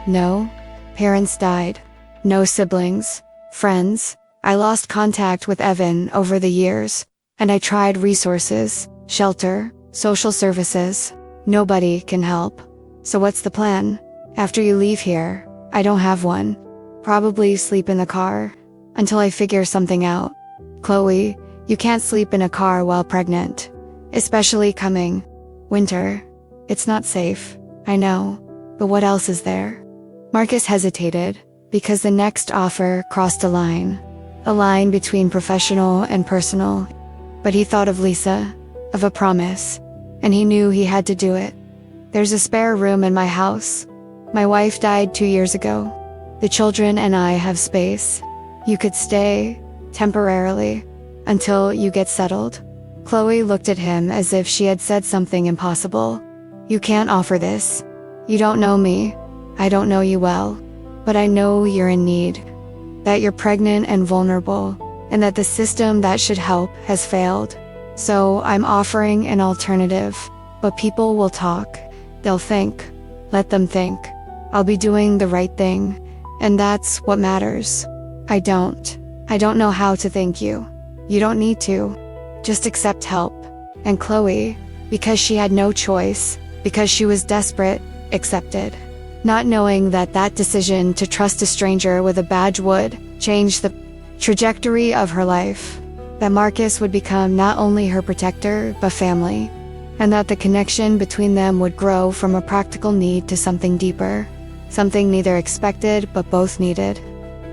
"No. Parents died. No siblings. Friends. I lost contact with Evan over the years, and I tried resources, shelter, social services. Nobody can help. So what's the plan? After you leave here?" "I don't have one. Probably sleep in the car. Until I figure something out." "Chloe, you can't sleep in a car while pregnant. Especially coming winter. It's not safe." "I know. But what else is there?" Marcus hesitated, because the next offer crossed a line between professional and personal. But he thought of Lisa, of a promise, and he knew he had to do it. "There's a spare room in my house. My wife died 2 years ago. The children and I have space. You could stay, temporarily, until you get settled. Chloe looked at him as if she had said something impossible. You can't offer this. You don't know me. I don't know you well. But I know you're in need. That you're pregnant and vulnerable, and that the system that should help has failed. So I'm offering an alternative. But people will talk. They'll think. Let them think. I'll be doing the right thing. And that's what matters. I don't know how to thank you. You don't need to. Just accept help. And Chloe, because she had no choice, because she was desperate, accepted. Not knowing that that decision to trust a stranger with a badge would change the trajectory of her life. That Marcus would become not only her protector, but family. And that the connection between them would grow from a practical need to something deeper. Something neither expected, but both needed.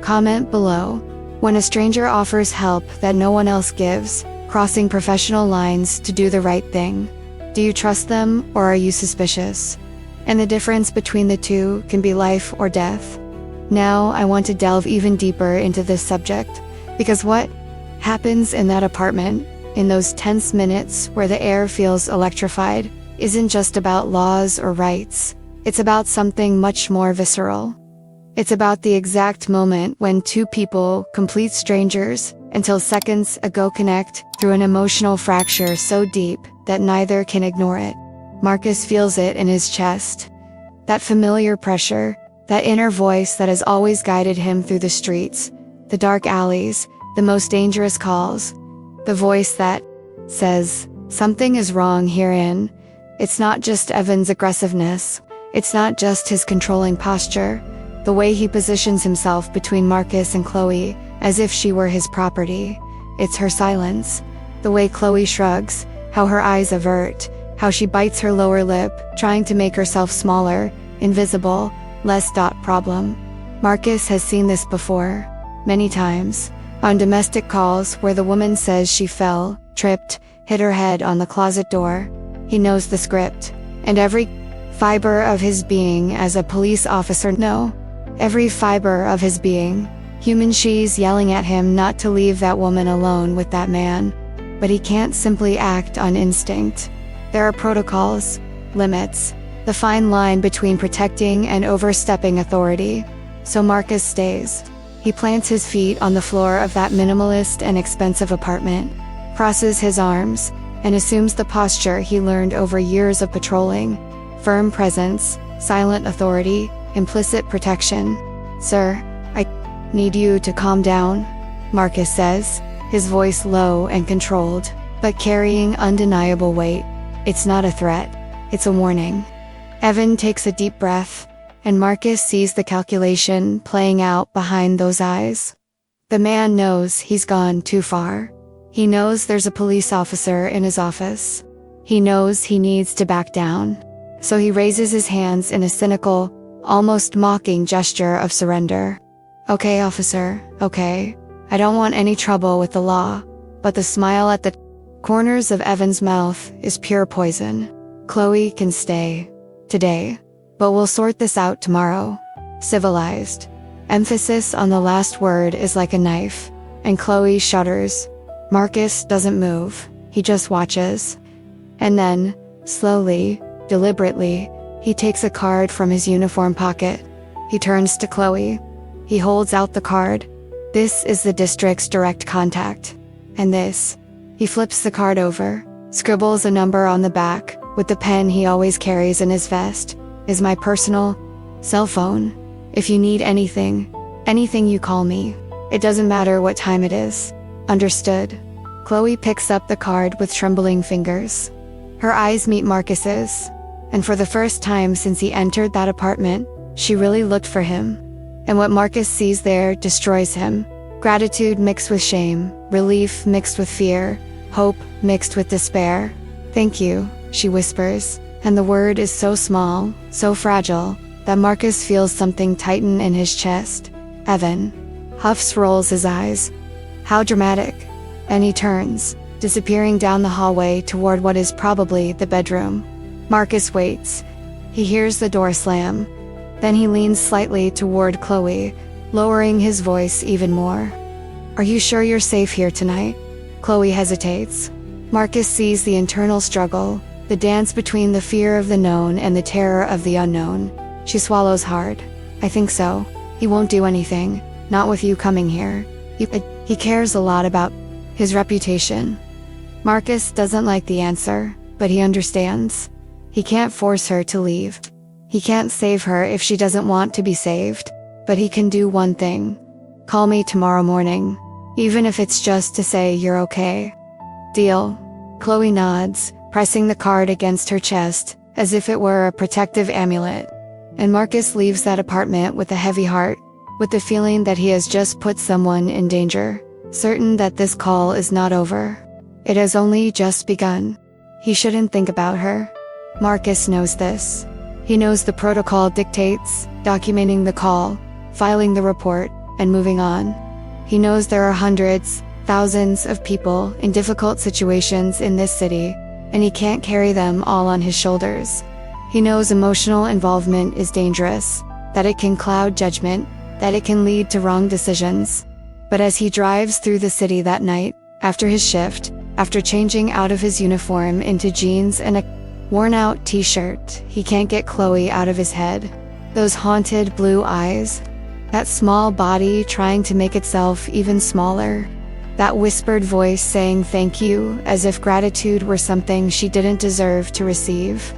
Comment below. When a stranger offers help that no one else gives, crossing professional lines to do the right thing, do you trust them or are you suspicious? And the difference between the two can be life or death. Now I want to delve even deeper into this subject, because what happens in that apartment, in those tense minutes where the air feels electrified, isn't just about laws or rights. It's about something much more visceral. It's about the exact moment when two people, complete strangers, until seconds ago connect through an emotional fracture so deep that neither can ignore it. Marcus feels it in his chest. That familiar pressure, that inner voice that has always guided him through the streets, the dark alleys, the most dangerous calls. The voice that says, something is wrong herein. It's not just Evan's aggressiveness. It's not just his controlling posture. The way he positions himself between Marcus and Chloe, as if she were his property. It's her silence. The way Chloe shrugs, how her eyes avert, how she bites her lower lip, trying to make herself smaller, invisible, less problem. Marcus has seen this before, many times, on domestic calls where the woman says she fell, tripped, hit her head on the closet door. He knows the script, and every fiber of his being as a police officer, every fiber of his being. Human she's yelling at him not to leave that woman alone with that man, but he can't simply act on instinct. There are protocols, limits, the fine line between protecting and overstepping authority. So Marcus stays. He plants his feet on the floor of that minimalist and expensive apartment, crosses his arms, and assumes the posture he learned over years of patrolling. Firm presence, silent authority, implicit protection. Sir, I need you to calm down, Marcus says, his voice low and controlled, but carrying undeniable weight. It's not a threat, it's a warning. Evan takes a deep breath, and Marcus sees the calculation playing out behind those eyes. The man knows he's gone too far. He knows there's a police officer in his office. He knows he needs to back down. So he raises his hands in a cynical, almost mocking gesture of surrender. Okay, officer, okay. I don't want any trouble with the law, but the smile at the corners of Evan's mouth is pure poison. Chloe can stay. Today. But we'll sort this out tomorrow. Civilized. Emphasis on the last word is like a knife, and Chloe shudders. Marcus doesn't move. He just watches. And then, slowly, deliberately, he takes a card from his uniform pocket. He turns to Chloe. He holds out the card. This is the district's direct contact. And this. He flips the card over, scribbles a number on the back, with the pen he always carries in his vest, is my personal cell phone. If you need anything you call me. It doesn't matter what time it is. Understood? Chloe picks up the card with trembling fingers. Her eyes meet Marcus's, and for the first time since he entered that apartment, she really looked for him. And what Marcus sees there destroys him. Gratitude mixed with shame, relief mixed with fear, hope mixed with despair. Thank you, she whispers, and the word is so small, so fragile, that Marcus feels something tighten in his chest. Evan. Huffs rolls his eyes. How dramatic. And he turns, disappearing down the hallway toward what is probably the bedroom. Marcus waits. He hears the door slam. Then he leans slightly toward Chloe, lowering his voice even more. "Are you sure you're safe here tonight?" Chloe hesitates. Marcus sees the internal struggle, the dance between the fear of the known and the terror of the unknown. She swallows hard. "I think so. He won't do anything, not with you coming here. He cares a lot about his reputation." Marcus doesn't like the answer, but he understands. He can't force her to leave. He can't save her if she doesn't want to be saved, but he can do one thing. "Call me tomorrow morning, even if it's just to say you're okay." "Deal." Chloe nods, pressing the card against her chest, as if it were a protective amulet. And Marcus leaves that apartment with a heavy heart, with the feeling that he has just put someone in danger, certain that this call is not over. It has only just begun. He shouldn't think about her. Marcus knows this. He knows the protocol dictates documenting the call, filing the report, and moving on. He knows there are hundreds, thousands of people in difficult situations in this city, and he can't carry them all on his shoulders. He knows emotional involvement is dangerous, that it can cloud judgment, that it can lead to wrong decisions. But as he drives through the city that night, after his shift, after changing out of his uniform into jeans and a worn-out t-shirt, he can't get Chloe out of his head. Those haunted blue eyes, that small body trying to make itself even smaller, that whispered voice saying thank you as if gratitude were something she didn't deserve to receive.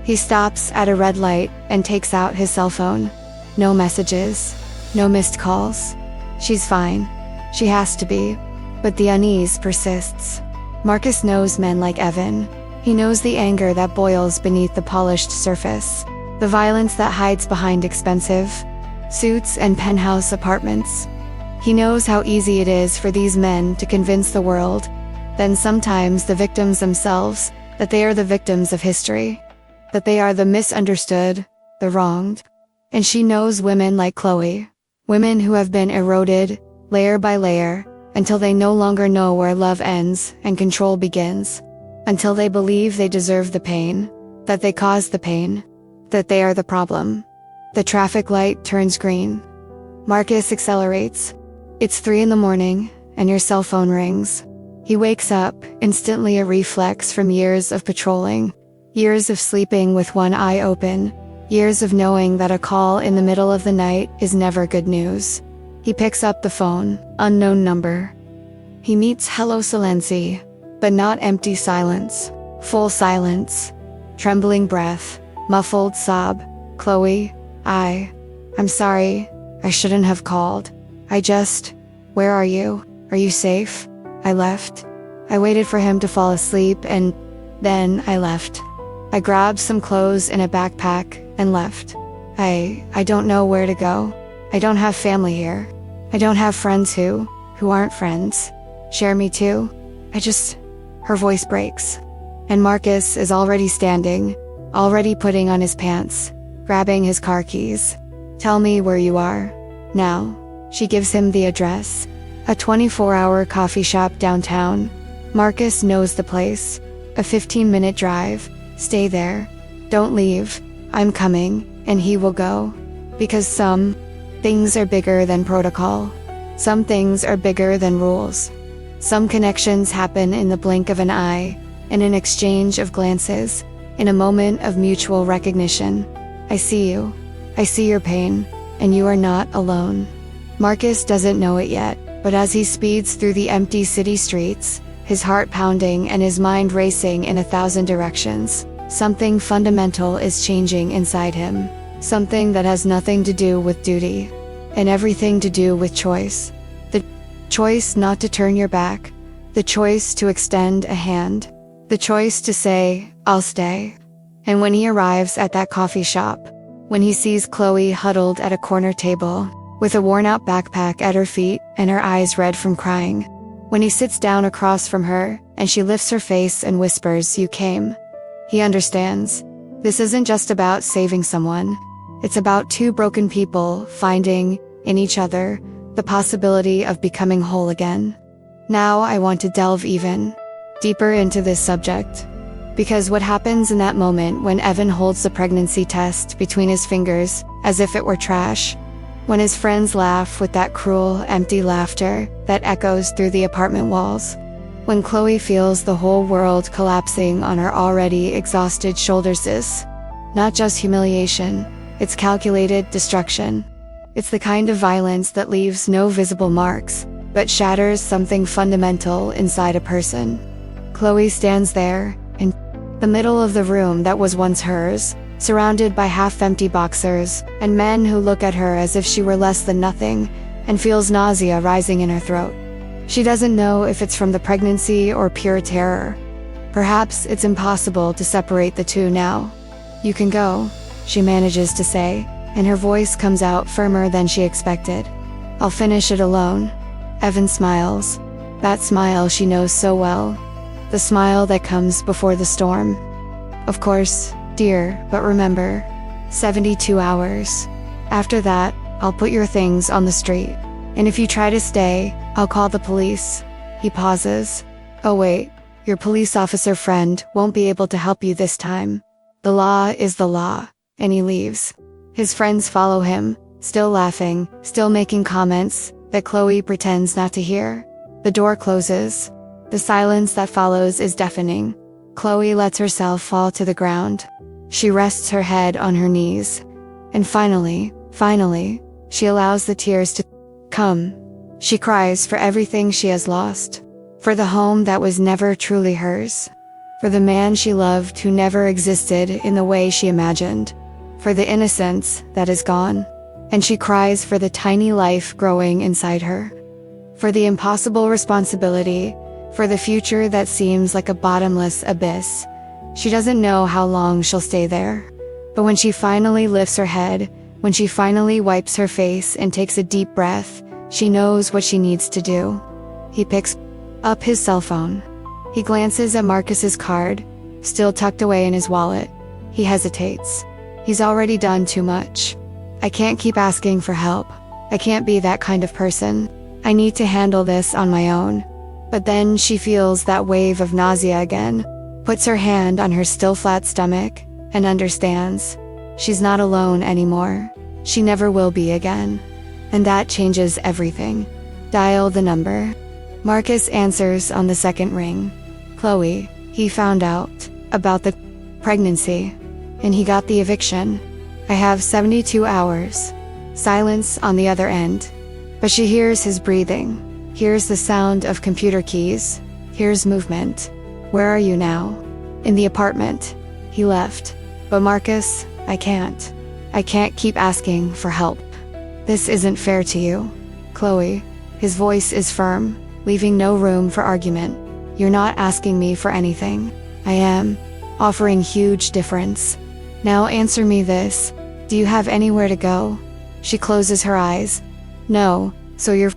He stops at a red light and takes out his cell phone. No messages, no missed calls. She's fine. She has to be. But the unease persists. Marcus knows men like Evan. He knows the anger that boils beneath the polished surface, the violence that hides behind expensive suits and penthouse apartments. He knows how easy it is for these men to convince the world, then sometimes the victims themselves, that they are the victims of history, that they are the misunderstood, the wronged. And she knows women like Chloe, women who have been eroded, layer by layer, until they no longer know where love ends and control begins, until they believe they deserve the pain, that they caused the pain, that they are the problem. The traffic light turns green. Marcus accelerates. It's 3 a.m, and your cell phone rings. He wakes up, instantly a reflex from years of patrolling, years of sleeping with one eye open, years of knowing that a call in the middle of the night is never good news. He picks up the phone, unknown number. He meets hello silenci, but not empty silence, full silence, trembling breath, muffled sob. "Chloe, I'm sorry, I shouldn't have called. Where are you? Are you safe? I left. I waited for him to fall asleep and then I left. I grabbed some clothes in a backpack and left. I don't know where to go. I don't have family here. I don't have friends who aren't friends. Share me too. Her voice breaks. And Marcus is already standing, already putting on his pants, grabbing his car keys. "Tell me where you are. Now." She gives him the address. A 24-hour coffee shop downtown. Marcus knows the place. A 15-minute drive. Stay there. Don't leave. I'm coming, and he will go. Because some things are bigger than protocol. Some things are bigger than rules. Some connections happen in the blink of an eye, in an exchange of glances, in a moment of mutual recognition. I see you. I see your pain, and you are not alone. Marcus doesn't know it yet, but as he speeds through the empty city streets, his heart pounding and his mind racing in 1,000 directions, something fundamental is changing inside him. Something that has nothing to do with duty, and everything to do with choice. The choice not to turn your back, the choice to extend a hand, the choice to say, "I'll stay." And when he arrives at that coffee shop, when he sees Chloe huddled at a corner table, with a worn-out backpack at her feet and her eyes red from crying, when he sits down across from her and she lifts her face and whispers, "You came," he understands. This isn't just about saving someone. It's about two broken people finding, in each other, the possibility of becoming whole again. Now I want to delve even deeper into this subject. Because what happens in that moment when Evan holds the pregnancy test between his fingers as if it were trash, when his friends laugh with that cruel, empty laughter that echoes through the apartment walls, when Chloe feels the whole world collapsing on her already exhausted shoulders, is not just humiliation, it's calculated destruction. It's the kind of violence that leaves no visible marks, but shatters something fundamental inside a person. Chloe stands there, in the middle of the room that was once hers, surrounded by half-empty boxers, and men who look at her as if she were less than nothing, and feels nausea rising in her throat. She doesn't know if it's from the pregnancy or pure terror. Perhaps it's impossible to separate the two now. "You can go," she manages to say, and her voice comes out firmer than she expected. "I'll finish it alone." Evan smiles. That smile she knows so well. The smile that comes before the storm. "Of course, dear, but remember, 72 hours. After that, I'll put your things on the street. And if you try to stay, I'll call the police." He pauses. "Oh wait, your police officer friend won't be able to help you this time. The law is the law." And he leaves. His friends follow him, still laughing, still making comments that Chloe pretends not to hear. The door closes. The silence that follows is deafening. Chloe lets herself fall to the ground. She rests her head on her knees. And finally, she allows the tears to come. She cries for everything she has lost. For the home that was never truly hers. For the man she loved who never existed in the way she imagined. For the innocence that is gone. And she cries for the tiny life growing inside her. For the impossible responsibility, for the future that seems like a bottomless abyss. She doesn't know how long she'll stay there. But when she finally lifts her head, when she finally wipes her face and takes a deep breath, she knows what she needs to do. He picks up his cell phone. He glances at Marcus's card, still tucked away in his wallet. He hesitates. He's already done too much. "I can't keep asking for help. I can't be that kind of person. I need to handle this on my own." But then she feels that wave of nausea again, puts her hand on her still flat stomach, and understands. She's not alone anymore. She never will be again. And that changes everything. Dial the number. Marcus answers on the second ring. "Chloe, he found out about the pregnancy. And he got the eviction. I have 72 hours. Silence on the other end. But she hears his breathing. Hears the sound of computer keys. Hears movement. "Where are you now?" "In the apartment." He left. "But Marcus, I can't. I can't keep asking for help. This isn't fair to you." "Chloe." His voice is firm, leaving no room for argument. "You're not asking me for anything." "I am. Offering huge difference. Now answer me this. Do you have anywhere to go?" She closes her eyes. "No, so you're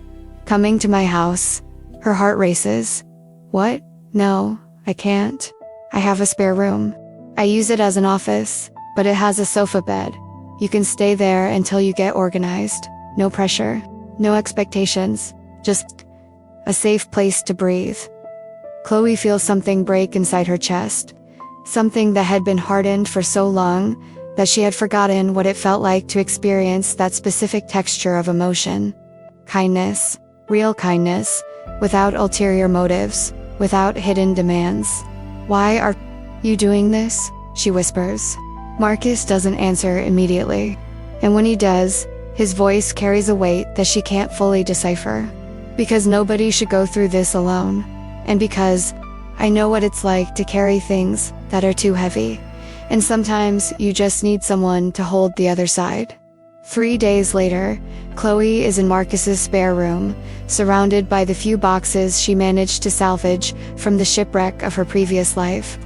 coming to my house." Her heart races. "What? No, I can't. I have a spare room. I use it as an office, but it has a sofa bed. You can stay there until you get organized. No pressure, no expectations, just a safe place to breathe." Chloe feels something break inside her chest. Something that had been hardened for so long that she had forgotten what it felt like to experience that specific texture of emotion. Kindness, real kindness, without ulterior motives, without hidden demands. "Why are you doing this?" she whispers. Marcus doesn't answer immediately. And when he does, his voice carries a weight that she can't fully decipher. "Because nobody should go through this alone. And because I know what it's like to carry things that are too heavy. And sometimes you just need someone to hold the other side." 3 days later, Chloe is in Marcus's spare room, surrounded by the few boxes she managed to salvage from the shipwreck of her previous life.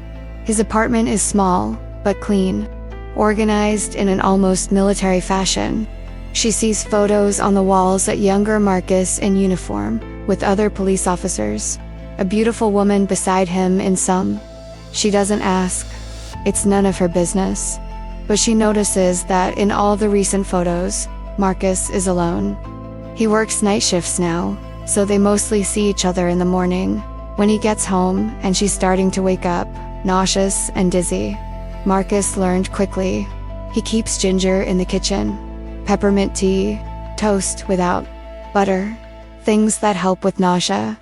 His apartment is small, but clean, organized in an almost military fashion. She sees photos on the walls of younger Marcus in uniform, with other police officers. A beautiful woman beside him in some. She doesn't ask. It's none of her business. But she notices that in all the recent photos, Marcus is alone. He works night shifts now, so they mostly see each other in the morning. When he gets home and she's starting to wake up, nauseous and dizzy. Marcus learned quickly. He keeps ginger in the kitchen, peppermint tea, toast without butter, things that help with nausea.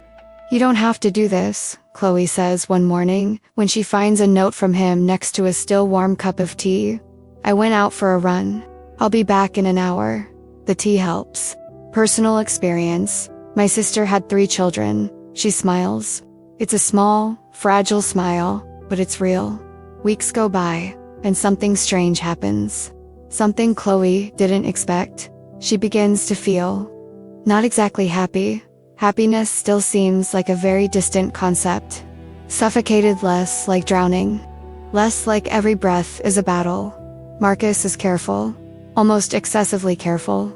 "You don't have to do this," Chloe says one morning when she finds a note from him next to a still warm cup of tea. "I went out for a run. I'll be back in an hour." The tea helps. Personal experience. My sister had 3 children. She smiles. It's a small, fragile smile, but it's real. Weeks go by, and something strange happens. Something Chloe didn't expect. She begins to feel not exactly happy. Happiness still seems like a very distant concept. Suffocated, less like drowning. Less like every breath is a battle. Marcus is careful, almost excessively careful.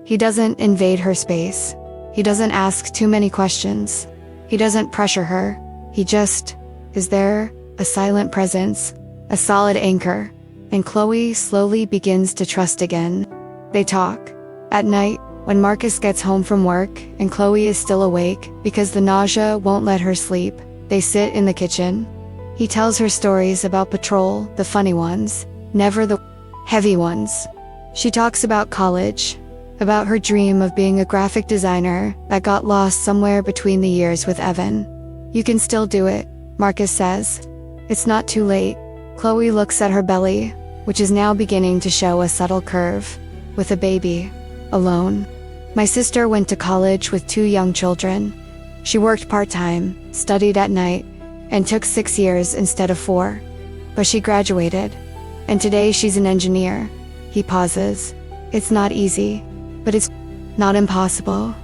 He doesn't invade her space. He doesn't ask too many questions. He doesn't pressure her. He just is there, a silent presence, a solid anchor, and Chloe slowly begins to trust again. They talk. At night, when Marcus gets home from work and Chloe is still awake because the nausea won't let her sleep, they sit in the kitchen. He tells her stories about patrol, the funny ones, never the heavy ones. She talks about college, about her dream of being a graphic designer that got lost somewhere between the years with Evan. "You can still do it," Marcus says. "It's not too late." Chloe looks at her belly, which is now beginning to show a subtle curve, with a baby, alone. "My sister went to college with 2 young children. She worked part-time, studied at night, and took 6 years instead of 4. But she graduated, and today she's an engineer." He pauses. "It's not easy, but it's not impossible."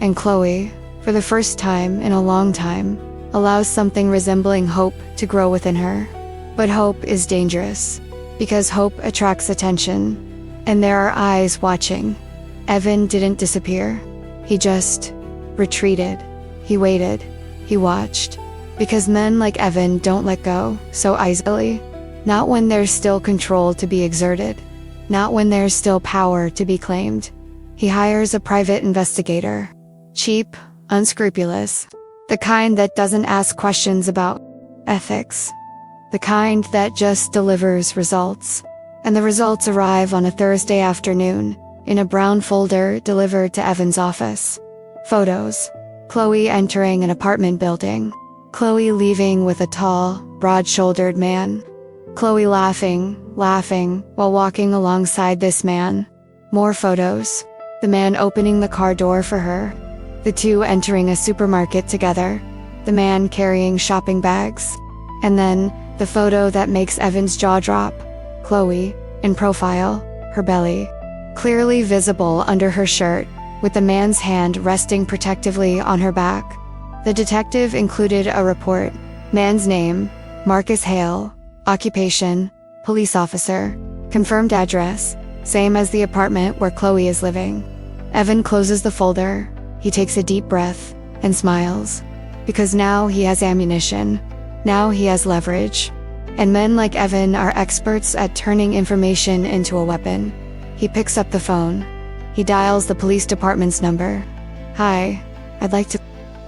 And Chloe, for the first time in a long time, allows something resembling hope to grow within her. But hope is dangerous, because hope attracts attention, and there are eyes watching. Evan didn't disappear. He just retreated. He waited. He watched. Because men like Evan don't let go so easily. Not when there's still control to be exerted. Not when there's still power to be claimed. He hires a private investigator. Cheap, unscrupulous. The kind that doesn't ask questions about ethics. The kind that just delivers results. And the results arrive on a Thursday afternoon, in a brown folder delivered to Evan's office. Photos. Chloe entering an apartment building. Chloe leaving with a tall, broad-shouldered man. Chloe laughing while walking alongside this man. More photos. The man opening the car door for her. The 2 entering a supermarket together. The man carrying shopping bags. And then, the photo that makes Evan's jaw drop. Chloe, in profile, her belly clearly visible under her shirt, with the man's hand resting protectively on her back. The detective included a report. Man's name, Marcus Hale. Occupation, police officer. Confirmed address, same as the apartment where Chloe is living. Evan closes the folder. He takes a deep breath and smiles. Because now he has ammunition. Now he has leverage. And men like Evan are experts at turning information into a weapon. He picks up the phone. He dials the police department's number. "Hi, I'd like to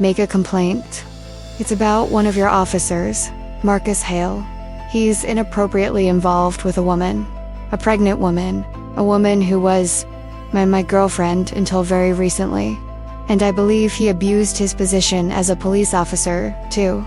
make a complaint. It's about one of your officers, Marcus Hale. He's inappropriately involved with a woman. A pregnant woman. A woman who was my girlfriend until very recently. And I believe he abused his position as a police officer, too."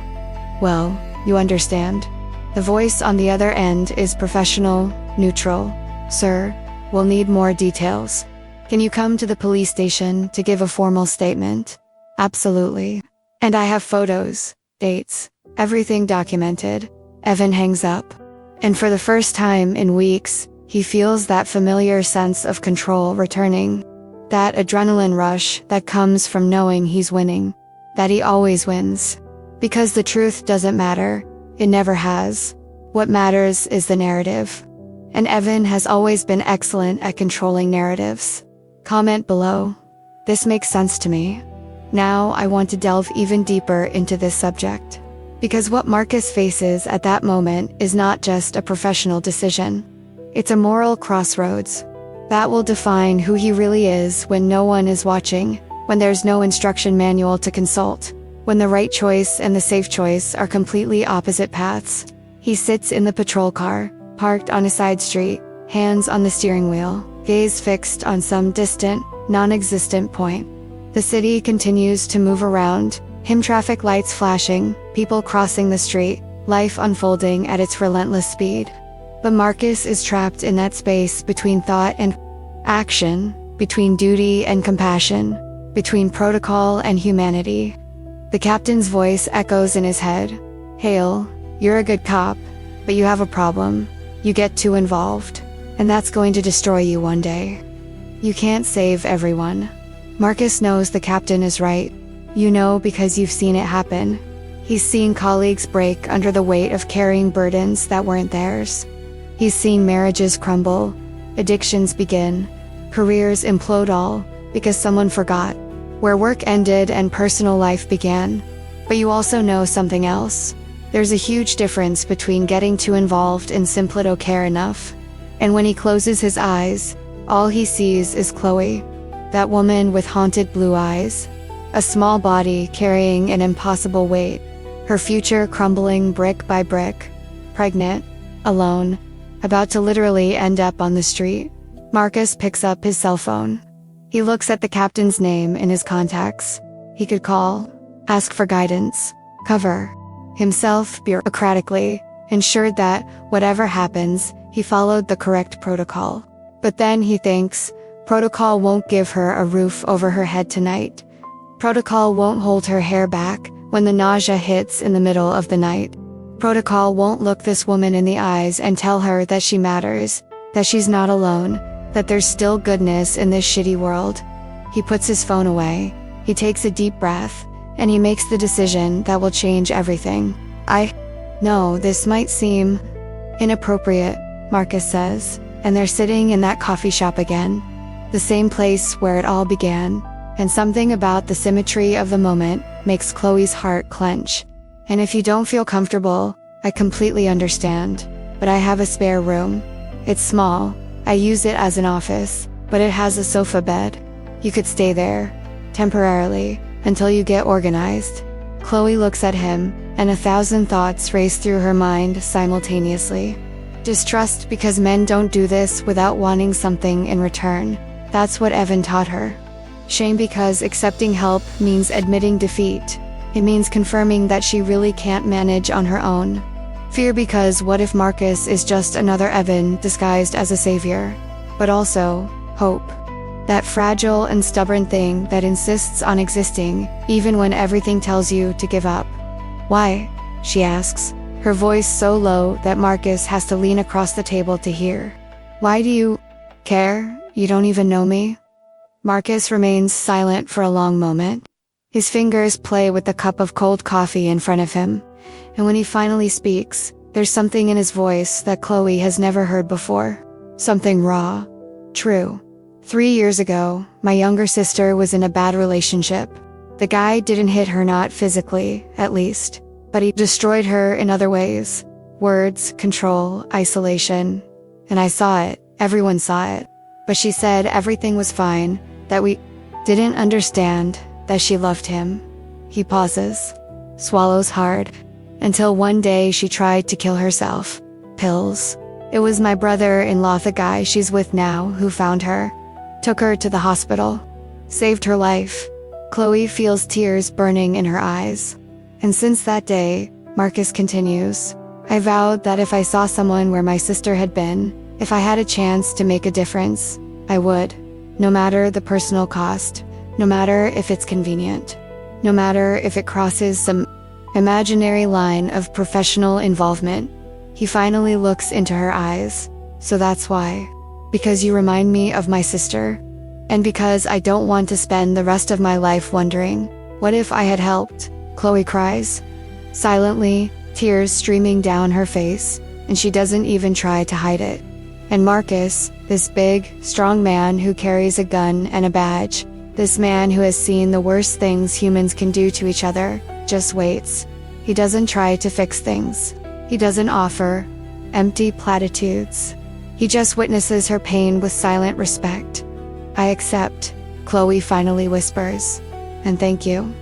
"Well, you understand." The voice on the other end is professional, neutral. "Sir, we'll need more details. Can you come to the police station to give a formal statement?" "Absolutely. And I have photos, dates, everything documented." Evan hangs up. And for the first time in weeks, he feels that familiar sense of control returning. That adrenaline rush that comes from knowing he's winning. That he always wins. Because the truth doesn't matter. It never has. What matters is the narrative. And Evan has always been excellent at controlling narratives. Comment below. This makes sense to me. Now I want to delve even deeper into this subject. Because what Marcus faces at that moment is not just a professional decision. It's a moral crossroads. That will define who he really is when no one is watching, when there's no instruction manual to consult, when the right choice and the safe choice are completely opposite paths. He sits in the patrol car, parked on a side street, hands on the steering wheel, gaze fixed on some distant, non-existent point. The city continues to move around him, traffic lights flashing, people crossing the street, life unfolding at its relentless speed. But Marcus is trapped in that space between thought and action, between duty and compassion, between protocol and humanity. The captain's voice echoes in his head. Hale, you're a good cop, but you have a problem. You get too involved, and that's going to destroy you one day. You can't save everyone. Marcus knows the captain is right. You know because you've seen it happen. He's seen colleagues break under the weight of carrying burdens that weren't theirs. He's seen marriages crumble, addictions begin, careers implode, all because someone forgot where work ended and personal life began. But you also know something else. There's a huge difference between getting too involved and simply don't care enough. And when he closes his eyes, all he sees is Chloe, that woman with haunted blue eyes, a small body carrying an impossible weight, her future crumbling brick by brick, pregnant, alone, about to literally end up on the street. Marcus picks up his cell phone. He looks at the captain's name in his contacts. He could call, ask for guidance, cover himself bureaucratically, ensured that, whatever happens, he followed the correct protocol. But then he thinks, protocol won't give her a roof over her head tonight. Protocol won't hold her hair back when the nausea hits in the middle of the night. Protocol won't look this woman in the eyes and tell her that she matters, that she's not alone, that there's still goodness in this shitty world. He puts his phone away, he takes a deep breath, and he makes the decision that will change everything. I know this might seem inappropriate, Marcus says, and they're sitting in that coffee shop again. The same place where it all began. And something about the symmetry of the moment makes Chloe's heart clench. And if you don't feel comfortable, I completely understand. But I have a spare room. It's small, I use it as an office, but it has a sofa bed. You could stay there, temporarily, until you get organized. Chloe looks at him, and 1,000 thoughts race through her mind simultaneously. Distrust because men don't do this without wanting something in return. That's what Evan taught her. Shame because accepting help means admitting defeat. It means confirming that she really can't manage on her own. Fear because what if Marcus is just another Evan disguised as a savior? But also, hope. That fragile and stubborn thing that insists on existing, even when everything tells you to give up. Why? She asks, her voice so low that Marcus has to lean across the table to hear. Why do you care? You don't even know me? Marcus remains silent for a long moment. His fingers play with the cup of cold coffee in front of him, and when he finally speaks, there's something in his voice that Chloe has never heard before. Something raw. True. 3 years ago, my younger sister was in a bad relationship. The guy didn't hit her, not physically, at least, but he destroyed her in other ways. Words, control, isolation. And I saw it, everyone saw it. But she said everything was fine, that we didn't understand, that she loved him. He pauses, swallows hard, until one day she tried to kill herself. Pills. It was my brother-in-law, the guy she's with now, who found her. Took her to the hospital. Saved her life. Chloe feels tears burning in her eyes. And since that day, Marcus continues, I vowed that if I saw someone where my sister had been, if I had a chance to make a difference, I would. No matter the personal cost, no matter if it's convenient, no matter if it crosses some imaginary line of professional involvement. He finally looks into her eyes. So that's why. Because you remind me of my sister. And because I don't want to spend the rest of my life wondering, what if I had helped? Chloe cries. Silently, tears streaming down her face, and she doesn't even try to hide it. And Marcus, this big, strong man who carries a gun and a badge, this man who has seen the worst things humans can do to each other, just waits. He doesn't try to fix things. He doesn't offer empty platitudes. He just witnesses her pain with silent respect. I accept, Chloe finally whispers. And thank you.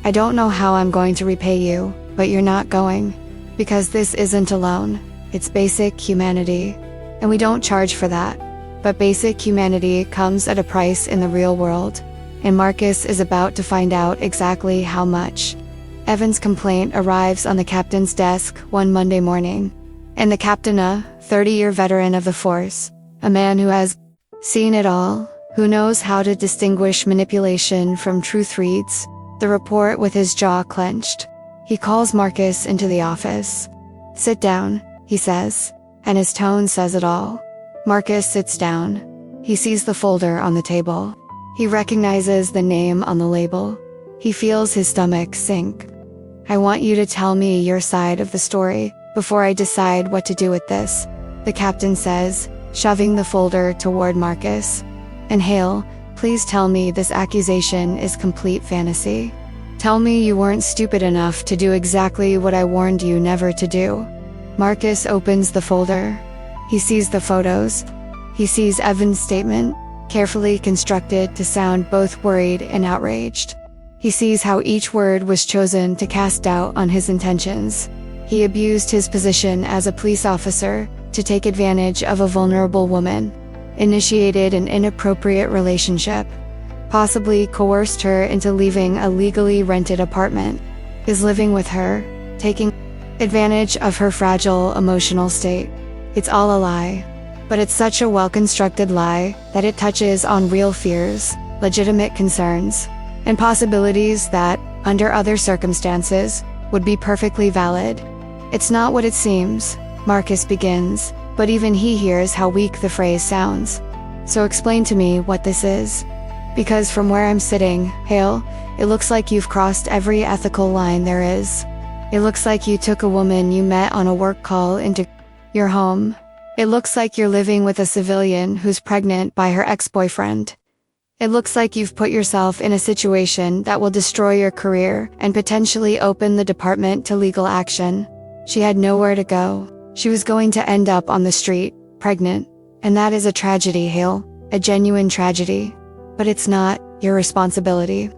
I don't know how I'm going to repay you, but you're not going. Because this isn't alone. It's basic humanity. And we don't charge for that. But basic humanity comes at a price in the real world. And Marcus is about to find out exactly how much. Evan's complaint arrives on the captain's desk one Monday morning. And the captain, a 30-year veteran of the force, a man who has seen it all, who knows how to distinguish manipulation from truth, reads the report with his jaw clenched. He calls Marcus into the office. "Sit down," he says, and his tone says it all. Marcus sits down. He sees the folder on the table. He recognizes the name on the label. He feels his stomach sink. "I want you to tell me your side of the story before I decide what to do with this," the captain says, shoving the folder toward Marcus. "And Hale, please tell me this accusation is complete fantasy. Tell me you weren't stupid enough to do exactly what I warned you never to do." Marcus opens the folder. He sees the photos. He sees Evan's statement, carefully constructed to sound both worried and outraged. He sees how each word was chosen to cast doubt on his intentions. He abused his position as a police officer to take advantage of a vulnerable woman, initiated an inappropriate relationship, possibly coerced her into leaving a legally rented apartment, is living with her, taking advantage of her fragile emotional state. It's all a lie. But it's such a well-constructed lie that it touches on real fears, legitimate concerns, and possibilities that, under other circumstances, would be perfectly valid. "It's not what it seems," Marcus begins, but even he hears how weak the phrase sounds. "So explain to me what this is. Because from where I'm sitting, Hale, it looks like you've crossed every ethical line there is. It looks like you took a woman you met on a work call into your home. It looks like you're living with a civilian who's pregnant by her ex-boyfriend. It looks like you've put yourself in a situation that will destroy your career and potentially open the department to legal action. She had nowhere to go. She was going to end up on the street, pregnant. And that is a tragedy, Hale, a genuine tragedy. But it's not your responsibility.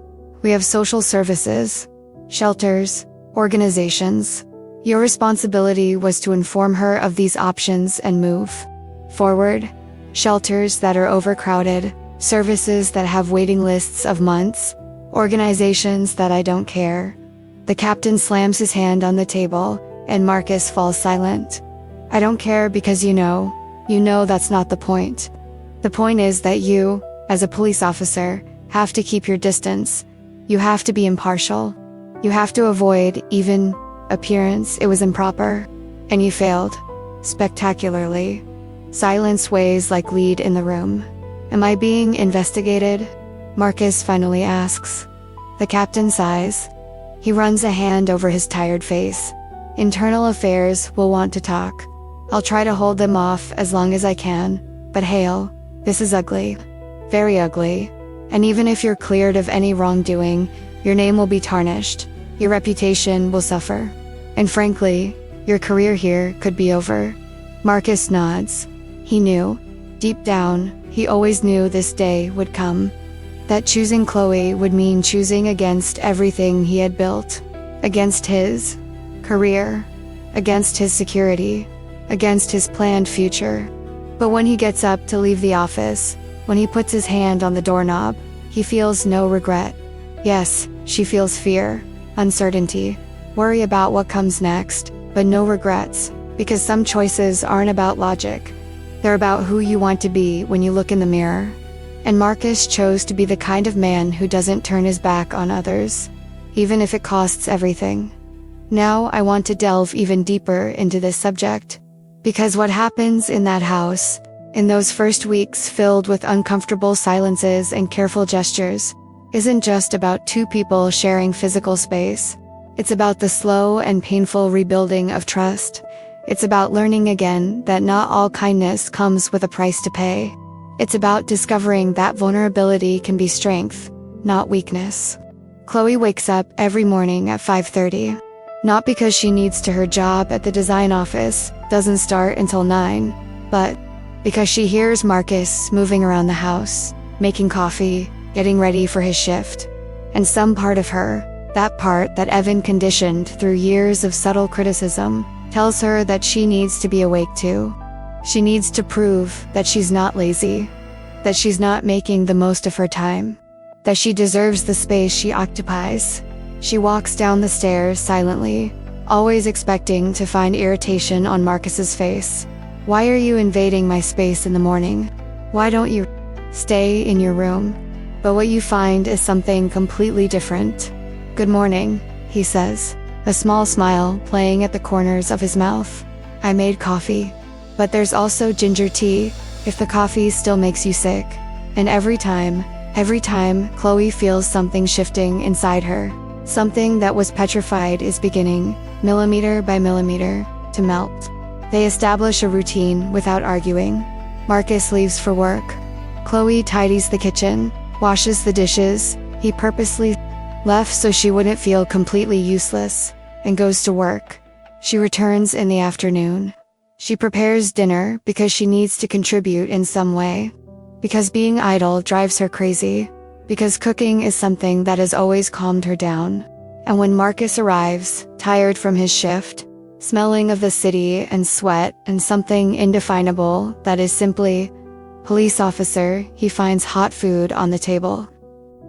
We have social services, shelters, organizations. Your responsibility was to inform her of these options and move forward. Shelters that are overcrowded, services that have waiting lists of months, organizations that I don't care." The captain slams his hand on the table, and Marcus falls silent. "I don't care because you know that's not the point. The point is that you, as a police officer, have to keep your distance. You have to be impartial. You have to avoid even appearance it was improper. And you failed. Spectacularly." Silence weighs like lead in the room. "Am I being investigated?" Marcus finally asks. The captain sighs. He runs a hand over his tired face. "Internal affairs will want to talk. I'll try to hold them off as long as I can. But Hale, this is ugly. Very ugly. And even if you're cleared of any wrongdoing, your name will be tarnished. Your reputation will suffer. And frankly, your career here could be over." Marcus nods. He knew. Deep down, he always knew this day would come. That choosing Chloe would mean choosing against everything he had built. Against his career. Against his security. Against his planned future. But when he gets up to leave the office, when he puts his hand on the doorknob, he feels no regret. Yes, she feels fear, uncertainty, worry about what comes next, but no regrets, because some choices aren't about logic. They're about who you want to be when you look in the mirror. And Marcus chose to be the kind of man who doesn't turn his back on others, even if it costs everything. Now I want to delve even deeper into this subject. Because what happens in that house, in those first weeks filled with uncomfortable silences and careful gestures, isn't just about two people sharing physical space. It's about the slow and painful rebuilding of trust. It's about learning again that not all kindness comes with a price to pay. It's about discovering that vulnerability can be strength, not weakness. Chloe wakes up every morning at 5:30. Not because she needs to. Her job at the design office doesn't start until 9, but because she hears Marcus moving around the house, making coffee, getting ready for his shift. And some part of her, That part that Evan conditioned through years of subtle criticism tells her that she needs to be awake too. She needs to prove that she's not lazy, that she's not making the most of her time, that she deserves the space she occupies. She walks down the stairs silently, always expecting to find irritation on Marcus's face. Why are you invading my space in the morning? Why don't you stay in your room? But what you find is something completely different. Good morning, he says, a small smile playing at the corners of his mouth. I made coffee. But there's also ginger tea, if the coffee still makes you sick. And every time, Chloe feels something shifting inside her. Something that was petrified is beginning, millimeter by millimeter, to melt. They establish a routine without arguing. Marcus leaves for work. Chloe tidies the kitchen, washes the dishes. He purposely left so she wouldn't feel completely useless, and goes to work. She returns in the afternoon. She prepares dinner because she needs to contribute in some way. Because being idle drives her crazy. Because cooking is something that has always calmed her down. And when Marcus arrives, tired from his shift, smelling of the city and sweat and something indefinable that is simply police officer, he finds hot food on the table.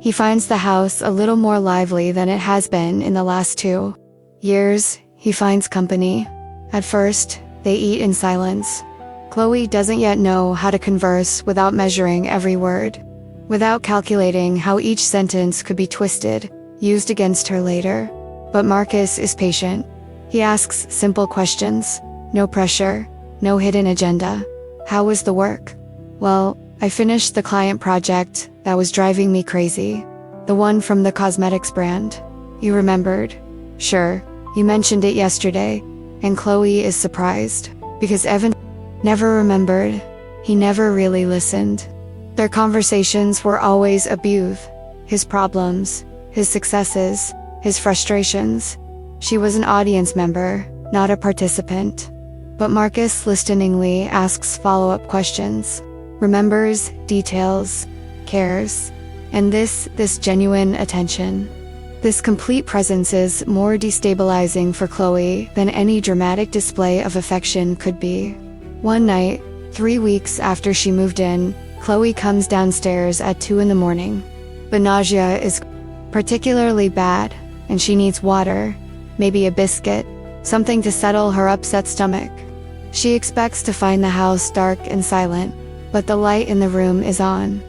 He finds the house a little more lively than it has been in the last 2 years. He finds company. At first, they eat in silence. Chloe doesn't yet know how to converse without measuring every word, without calculating how each sentence could be twisted, used against her later. But Marcus is patient. He asks simple questions, no pressure, no hidden agenda. How was the work? Well, I finished the client project that was driving me crazy. The one from the cosmetics brand. You remembered? Sure, you mentioned it yesterday. And Chloe is surprised, because Evan never remembered. He never really listened. Their conversations were always abuse, his problems, his successes, his frustrations. She was an audience member, not a participant. But Marcus listeningly asks follow-up questions, remembers details, cares. And this genuine attention. This complete presence is more destabilizing for Chloe than any dramatic display of affection could be. One night, 3 weeks after she moved in, Chloe comes downstairs at 2 a.m. The nausea is particularly bad, and she needs water, maybe a biscuit, something to settle her upset stomach. She expects to find the house dark and silent, but the light in the room is on.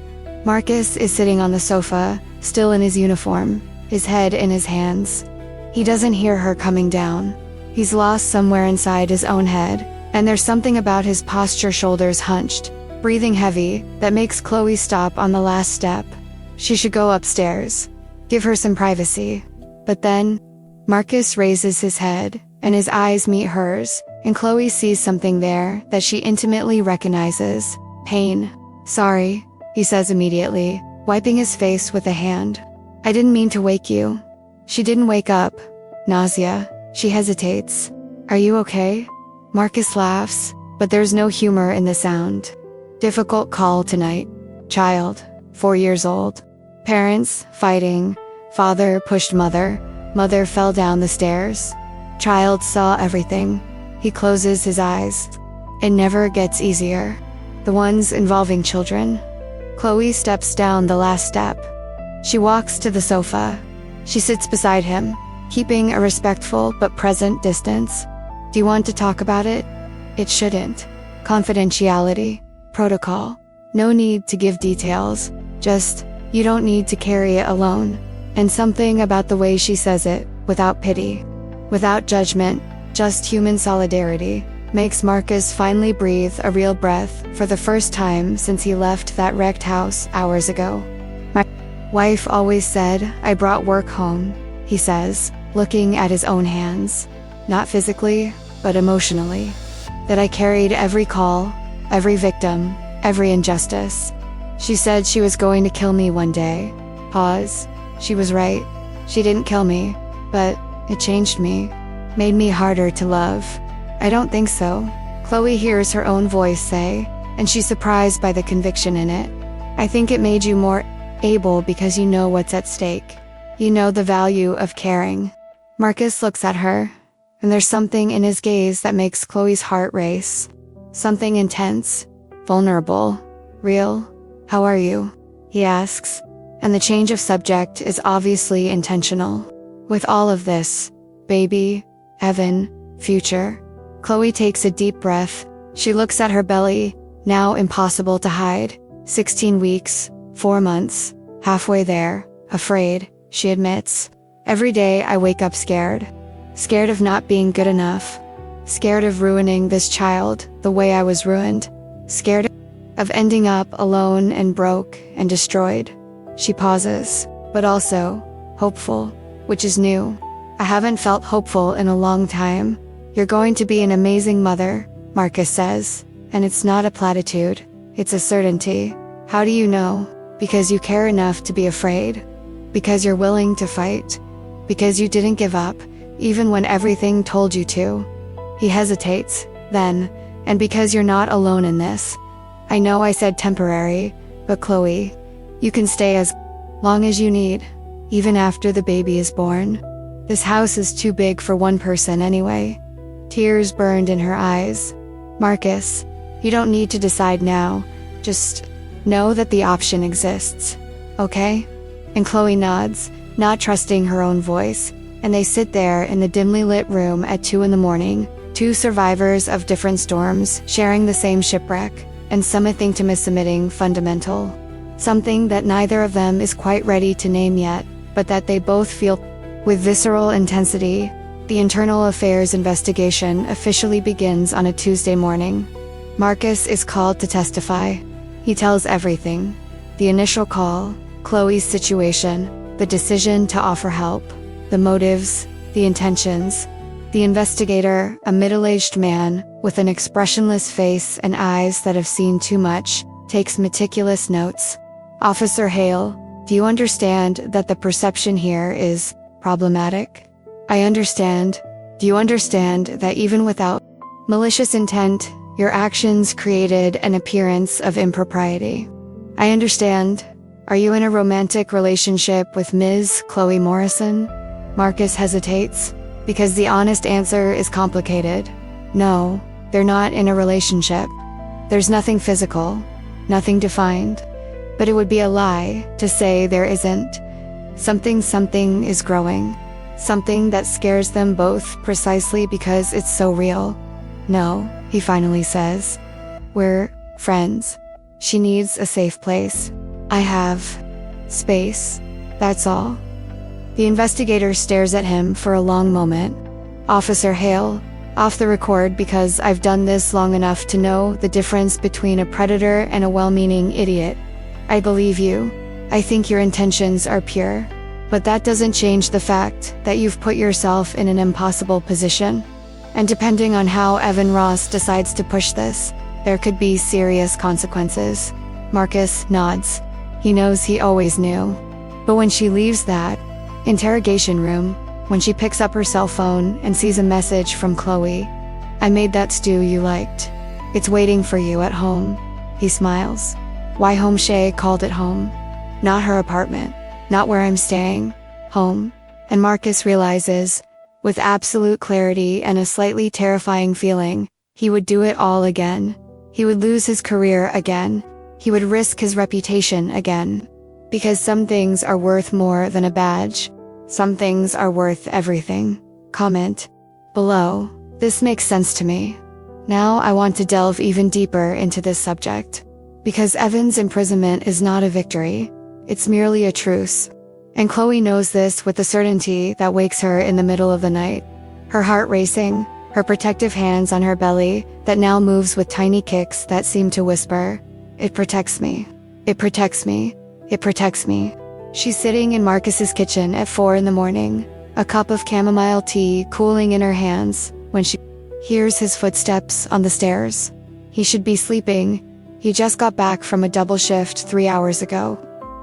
Marcus is sitting on the sofa, still in his uniform, his head in his hands. He doesn't hear her coming down. He's lost somewhere inside his own head, and there's something about his posture, shoulders hunched, breathing heavy, that makes Chloe stop on the last step. She should go upstairs, give her some privacy. But then, Marcus raises his head, and his eyes meet hers, and Chloe sees something there that she intimately recognizes. Pain. Sorry, he says immediately, wiping his face with a hand. I didn't mean to wake you. She didn't wake up. Nausea. She hesitates. Are you okay? Marcus laughs, but there's no humor in the sound. Difficult call tonight. Child, 4 years old. Parents, fighting. Father pushed mother. Mother fell down the stairs. Child saw everything. He closes his eyes. It never gets easier. The ones involving children. Chloe steps down the last step. She walks to the sofa. She sits beside him, keeping a respectful but present distance. Do you want to talk about it? It shouldn't. Confidentiality. Protocol. No need to give details. Just, you don't need to carry it alone. And something about the way she says it, without pity, without judgment, just human solidarity, makes Marcus finally breathe a real breath for the first time since he left that wrecked house hours ago. My wife always said I brought work home, he says, looking at his own hands. Not physically, but emotionally. That I carried every call, every victim, every injustice. She said she was going to kill me one day. Pause. She was right. She didn't kill me, but it changed me, made me harder to love. I don't think so. Chloe hears her own voice say, and she's surprised by the conviction in it. I think it made you more able because you know what's at stake. You know the value of caring. Marcus looks at her, and there's something in his gaze that makes Chloe's heart race. Something intense, vulnerable, real. How are you? He asks, and the change of subject is obviously intentional. With all of this, baby, Evan, future. Chloe takes a deep breath. She looks at her belly, now impossible to hide. 16 weeks, 4 months, halfway there, afraid, she admits. Every day I wake up scared. Scared of not being good enough. Scared of ruining this child the way I was ruined. Scared of ending up alone and broke and destroyed. She pauses, but also hopeful, which is new. I haven't felt hopeful in a long time. You're going to be an amazing mother, Marcus says, and it's not a platitude, it's a certainty. How do you know? Because you care enough to be afraid. Because you're willing to fight. Because you didn't give up, even when everything told you to. He hesitates, then, and because you're not alone in this. I know I said temporary, but Chloe, you can stay as long as you need, even after the baby is born. This house is too big for one person anyway. Tears burned in her eyes. Marcus, you don't need to decide now. Just know that the option exists. Okay? And Chloe nods, not trusting her own voice, and they sit there in the dimly lit room at 2 a.m, two survivors of different storms, sharing the same shipwreck, and something fundamental. Something that neither of them is quite ready to name yet, but that they both feel with visceral intensity. The internal affairs investigation officially begins on a Tuesday morning. Marcus is called to testify. He tells everything. The initial call, Chloe's situation, the decision to offer help, the motives, the intentions. The investigator, a middle-aged man with an expressionless face and eyes that have seen too much, takes meticulous notes. Officer Hale, do you understand that the perception here is problematic? I understand. Do you understand that even without malicious intent, your actions created an appearance of impropriety? I understand. Are you in a romantic relationship with Ms. Chloe Morrison? Marcus hesitates, because the honest answer is complicated. No, they're not in a relationship. There's nothing physical, nothing defined. But it would be a lie to say there isn't. Something is growing. Something that scares them both precisely because it's so real. No, he finally says. We're friends. She needs a safe place. I have space. That's all. The investigator stares at him for a long moment. Officer Hale, off the record because I've done this long enough to know the difference between a predator and a well-meaning idiot. I believe you. I think your intentions are pure. But that doesn't change the fact that you've put yourself in an impossible position. And depending on how Evan Ross decides to push this, there could be serious consequences. Marcus nods. He knows he always knew. But when she leaves that interrogation room, when she picks up her cell phone and sees a message from Chloe, I made that stew you liked. It's waiting for you at home. He smiles. Why home? Shay called it home. Not her apartment. Not where I'm staying. Home. And Marcus realizes, with absolute clarity and a slightly terrifying feeling, he would do it all again. He would lose his career again. He would risk his reputation again. Because some things are worth more than a badge. Some things are worth everything. Comment below. This makes sense to me. Now I want to delve even deeper into this subject. Because Evan's imprisonment is not a victory. It's merely a truce. And Chloe knows this with a certainty that wakes her in the middle of the night. Her heart racing, her protective hands on her belly that now moves with tiny kicks that seem to whisper, "It protects me. It protects me. It protects me." She's sitting in Marcus's kitchen at 4 a.m, a cup of chamomile tea cooling in her hands, when she hears his footsteps on the stairs. He should be sleeping. He just got back from a double shift 3 hours ago.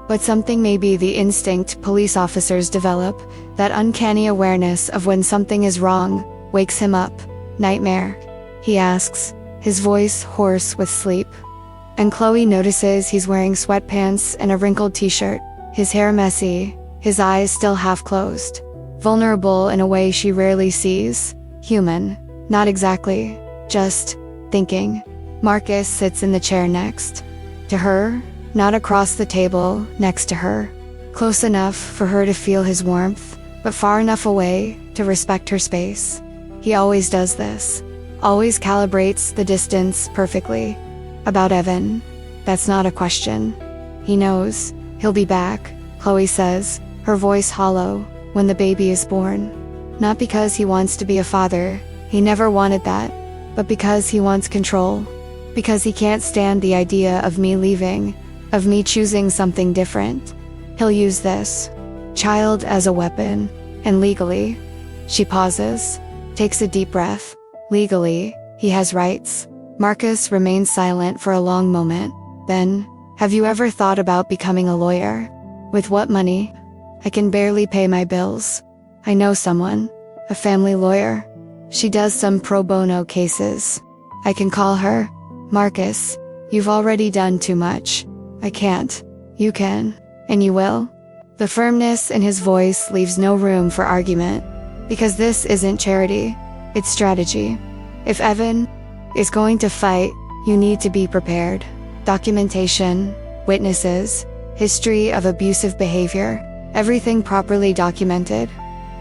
But something, maybe the instinct police officers develop, that uncanny awareness of when something is wrong, wakes him up. Nightmare? He asks, his voice hoarse with sleep. And Chloe notices he's wearing sweatpants and a wrinkled t-shirt, his hair messy, his eyes still half closed. Vulnerable in a way she rarely sees. Human. Not exactly. Just thinking. Marcus sits in the chair next to her, not across the table, next to her. Close enough for her to feel his warmth, but far enough away to respect her space. He always does this. Always calibrates the distance perfectly. About Evan, that's not a question. He knows. He'll be back, Chloe says, her voice hollow, when the baby is born. Not because he wants to be a father, he never wanted that, but because he wants control. Because he can't stand the idea of me leaving, of me choosing something different. He'll use this child as a weapon, and legally. She pauses, takes a deep breath. Legally, he has rights. Marcus remains silent for a long moment. Then, have you ever thought about becoming a lawyer? With what money? I can barely pay my bills. I know someone, a family lawyer. She does some pro bono cases. I can call her. Marcus, you've already done too much. I can't. You can. And you will. The firmness in his voice leaves no room for argument. Because this isn't charity. It's strategy. If Evan is going to fight, you need to be prepared. Documentation, witnesses, history of abusive behavior, everything properly documented.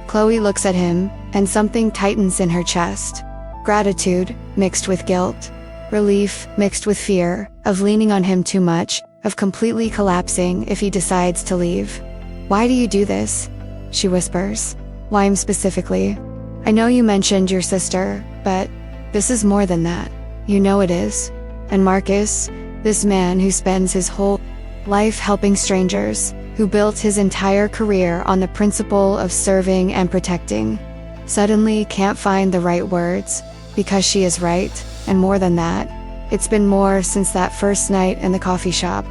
Chloe looks at him, and something tightens in her chest. Gratitude, mixed with guilt. Relief, mixed with fear, of leaning on him too much, of completely collapsing if he decides to leave. Why do you do this? She whispers. Why him specifically? I know you mentioned your sister, but this is more than that. You know it is. And Marcus, this man who spends his whole life helping strangers, who built his entire career on the principle of serving and protecting, suddenly can't find the right words, because she is right, and more than that. It's been more since that first night in the coffee shop.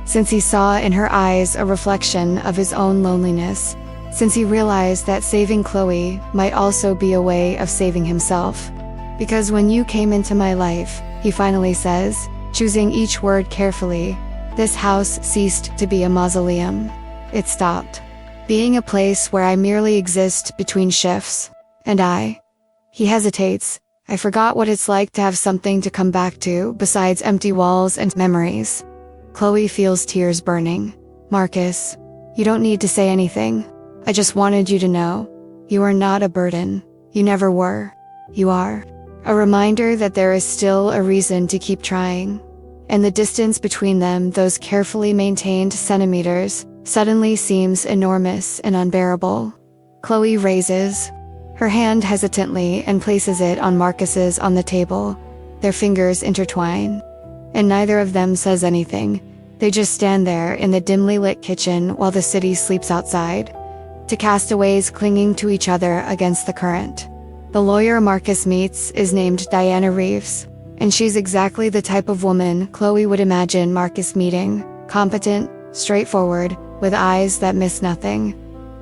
Since he saw in her eyes a reflection of his own loneliness. Since he realized that saving Chloe might also be a way of saving himself. Because when you came into my life, he finally says, choosing each word carefully, this house ceased to be a mausoleum. It stopped being a place where I merely exist between shifts. And He hesitates. I forgot what it's like to have something to come back to besides empty walls and memories. Chloe feels tears burning. Marcus, you don't need to say anything. I just wanted you to know. You are not a burden. You never were. You are. A reminder that there is still a reason to keep trying. And the distance between them, those carefully maintained centimeters, suddenly seems enormous and unbearable. Chloe raises her hand hesitantly and places it on Marcus's on the table. Their fingers intertwine. And neither of them says anything. They just stand there in the dimly lit kitchen while the city sleeps outside. To castaways clinging to each other against the current. The lawyer Marcus meets is named Diana Reeves, and she's exactly the type of woman Chloe would imagine Marcus meeting. Competent, straightforward, with eyes that miss nothing.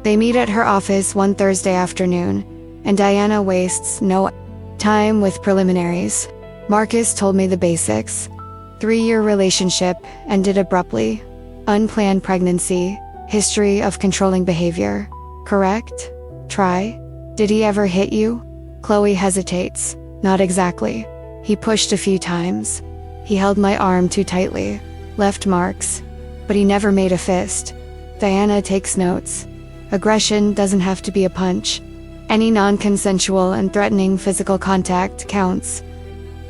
They meet at her office one Thursday afternoon, and Diana wastes no time with preliminaries. Marcus told me the basics. 3-year relationship ended abruptly. Unplanned pregnancy. History of controlling behavior. Correct? Try? Did he ever hit you? Chloe hesitates. Not exactly. He pushed a few times. He held my arm too tightly. Left marks. But he never made a fist. Diana takes notes. Aggression doesn't have to be a punch. Any non-consensual and threatening physical contact counts.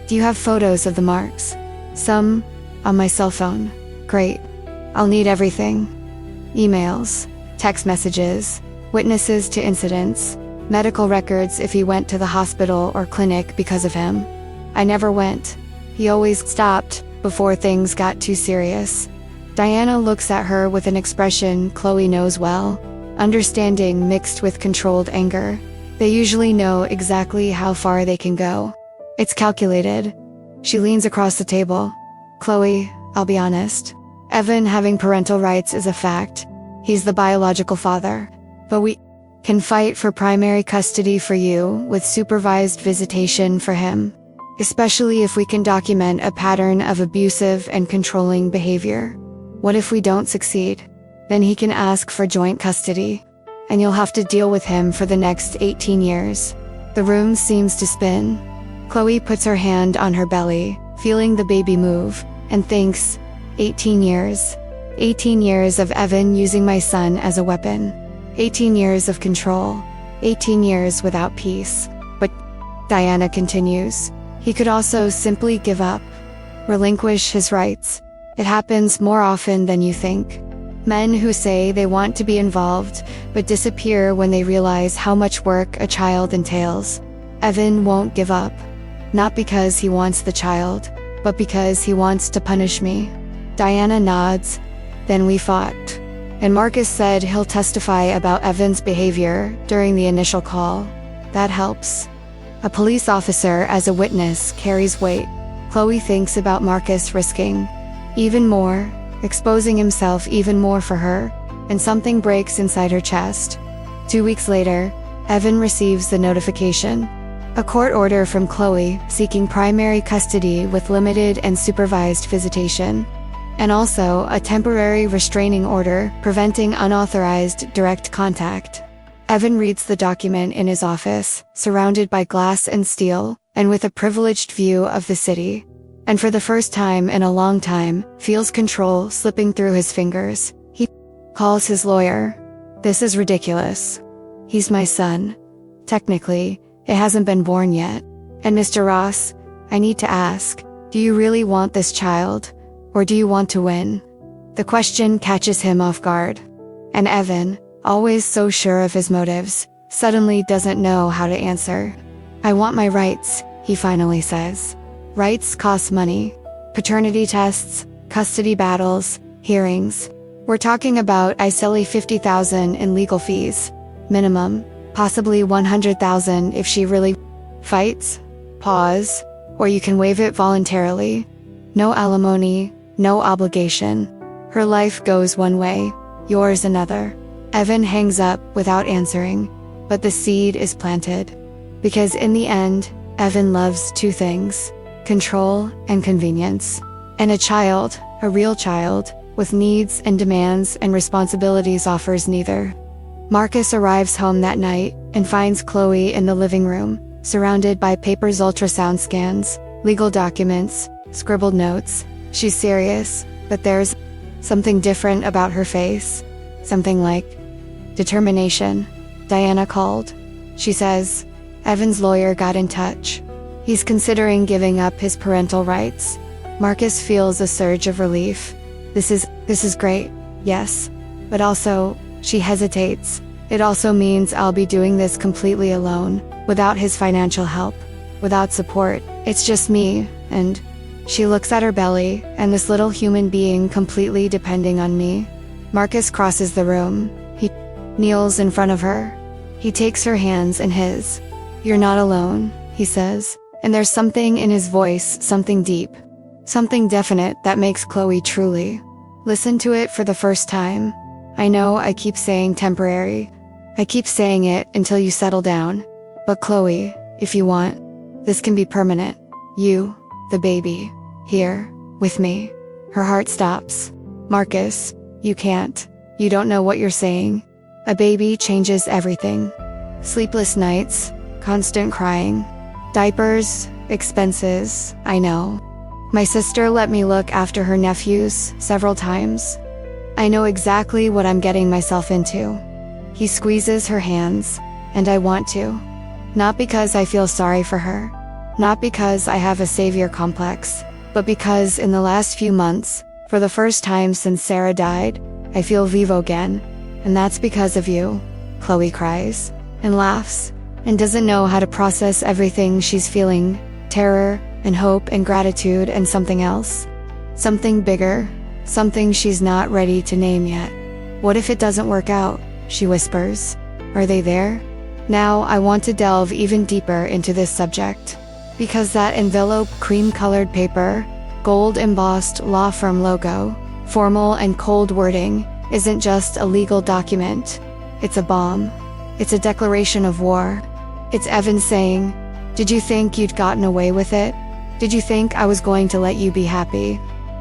Do you have photos of the marks? Some. On my cell phone. Great. I'll need everything. Emails, text messages, witnesses to incidents, medical records if he went to the hospital or clinic because of him. I never went. He always stopped before things got too serious. Diana looks at her with an expression Chloe knows well, understanding mixed with controlled anger. They usually know exactly how far they can go. It's calculated. She leans across the table. Chloe, I'll be honest. Evan having parental rights is a fact. He's the biological father. But we can fight for primary custody for you with supervised visitation for him. Especially if we can document a pattern of abusive and controlling behavior. What if we don't succeed? Then he can ask for joint custody. And you'll have to deal with him for the next 18 years. The room seems to spin. Chloe puts her hand on her belly, feeling the baby move, and thinks, 18 years. 18 years of Evan using my son as a weapon. 18 years of control. 18 years without peace. But Diana continues, he could also simply give up. Relinquish his rights. It happens more often than you think. Men who say they want to be involved, but disappear when they realize how much work a child entails. Evan won't give up. Not because he wants the child, but because he wants to punish me. Diana nods. Then we fought. And Marcus said he'll testify about Evan's behavior during the initial call. That helps. A police officer as a witness carries weight. Chloe thinks about Marcus risking even more, exposing himself even more for her, and something breaks inside her chest. 2 weeks later, Evan receives the notification. A court order from Chloe seeking primary custody with limited and supervised visitation. And also a temporary restraining order preventing unauthorized direct contact. Evan reads the document in his office, surrounded by glass and steel, and with a privileged view of the city. And for the first time in a long time, feels control slipping through his fingers. He calls his lawyer. This is ridiculous. He's my son. Technically, it hasn't been born yet. And Mr. Ross, I need to ask, do you really want this child? Or do you want to win? The question catches him off guard. And Evan, always so sure of his motives, suddenly doesn't know how to answer. I want my rights, he finally says. Rights cost money. Paternity tests, custody battles, hearings. We're talking about a silly $50,000 in legal fees. Minimum. Possibly $100,000 if she really fights. Pause. Or you can waive it voluntarily. No alimony, no obligation. Her life goes one way, yours another. Evan hangs up without answering, but the seed is planted. Because in the end, Evan loves two things: control and convenience. And a child, a real child, with needs and demands and responsibilities offers neither. Marcus arrives home that night and finds Chloe in the living room, surrounded by papers, ultrasound scans, legal documents, scribbled notes. She's serious, but there's something different about her face. Something like determination. Diana called. She says, Evan's lawyer got in touch. He's considering giving up his parental rights. Marcus feels a surge of relief. This is great, yes. But also, she hesitates. It also means I'll be doing this completely alone, without his financial help, without support. It's just me, and she looks at her belly, and this little human being completely depending on me. Marcus crosses the room. He kneels in front of her. He takes her hands in his. You're not alone, he says, and there's something in his voice, something deep, something definite that makes Chloe truly listen to it for the first time. I know I keep saying temporary. I keep saying it until you settle down. But Chloe, if you want, this can be permanent. You, the baby, here, with me. Her heart stops. Marcus, you can't. You don't know what you're saying. A baby changes everything. Sleepless nights, constant crying, diapers, expenses, I know. My sister let me look after her nephews several times. I know exactly what I'm getting myself into. He squeezes her hands, and I want to. Not because I feel sorry for her. Not because I have a savior complex, but because in the last few months, for the first time since Sarah died, I feel vivo again. And that's because of you. Chloe cries, and laughs, and doesn't know how to process everything she's feeling. Terror, and hope, and gratitude, and something else. Something bigger. Something she's not ready to name yet. What if it doesn't work out? She whispers. Are they there? Now I want to delve even deeper into this subject. Because that envelope, cream-colored paper, gold-embossed law firm logo, formal and cold wording, isn't just a legal document. It's a bomb. It's a declaration of war. It's Evan saying, did you think you'd gotten away with it? Did you think I was going to let you be happy?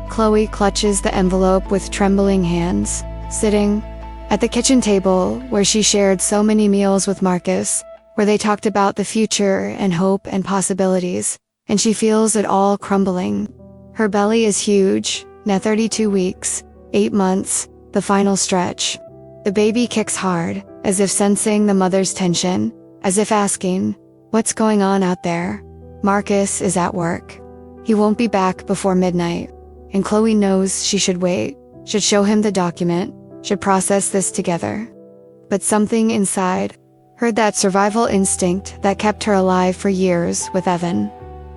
Chloe clutches the envelope with trembling hands. sitting at the kitchen table where she shared so many meals with Marcus, where they talked about the future and hope and possibilities, and she feels it all crumbling. Her belly is huge, now 32 weeks, 8 months, the final stretch. The baby kicks hard, as if sensing the mother's tension, as if asking, "What's going on out there?" Marcus is at work. He won't be back before midnight, and Chloe knows she should wait, should show him the document, should process this together. But something inside heard that survival instinct that kept her alive for years with Evan.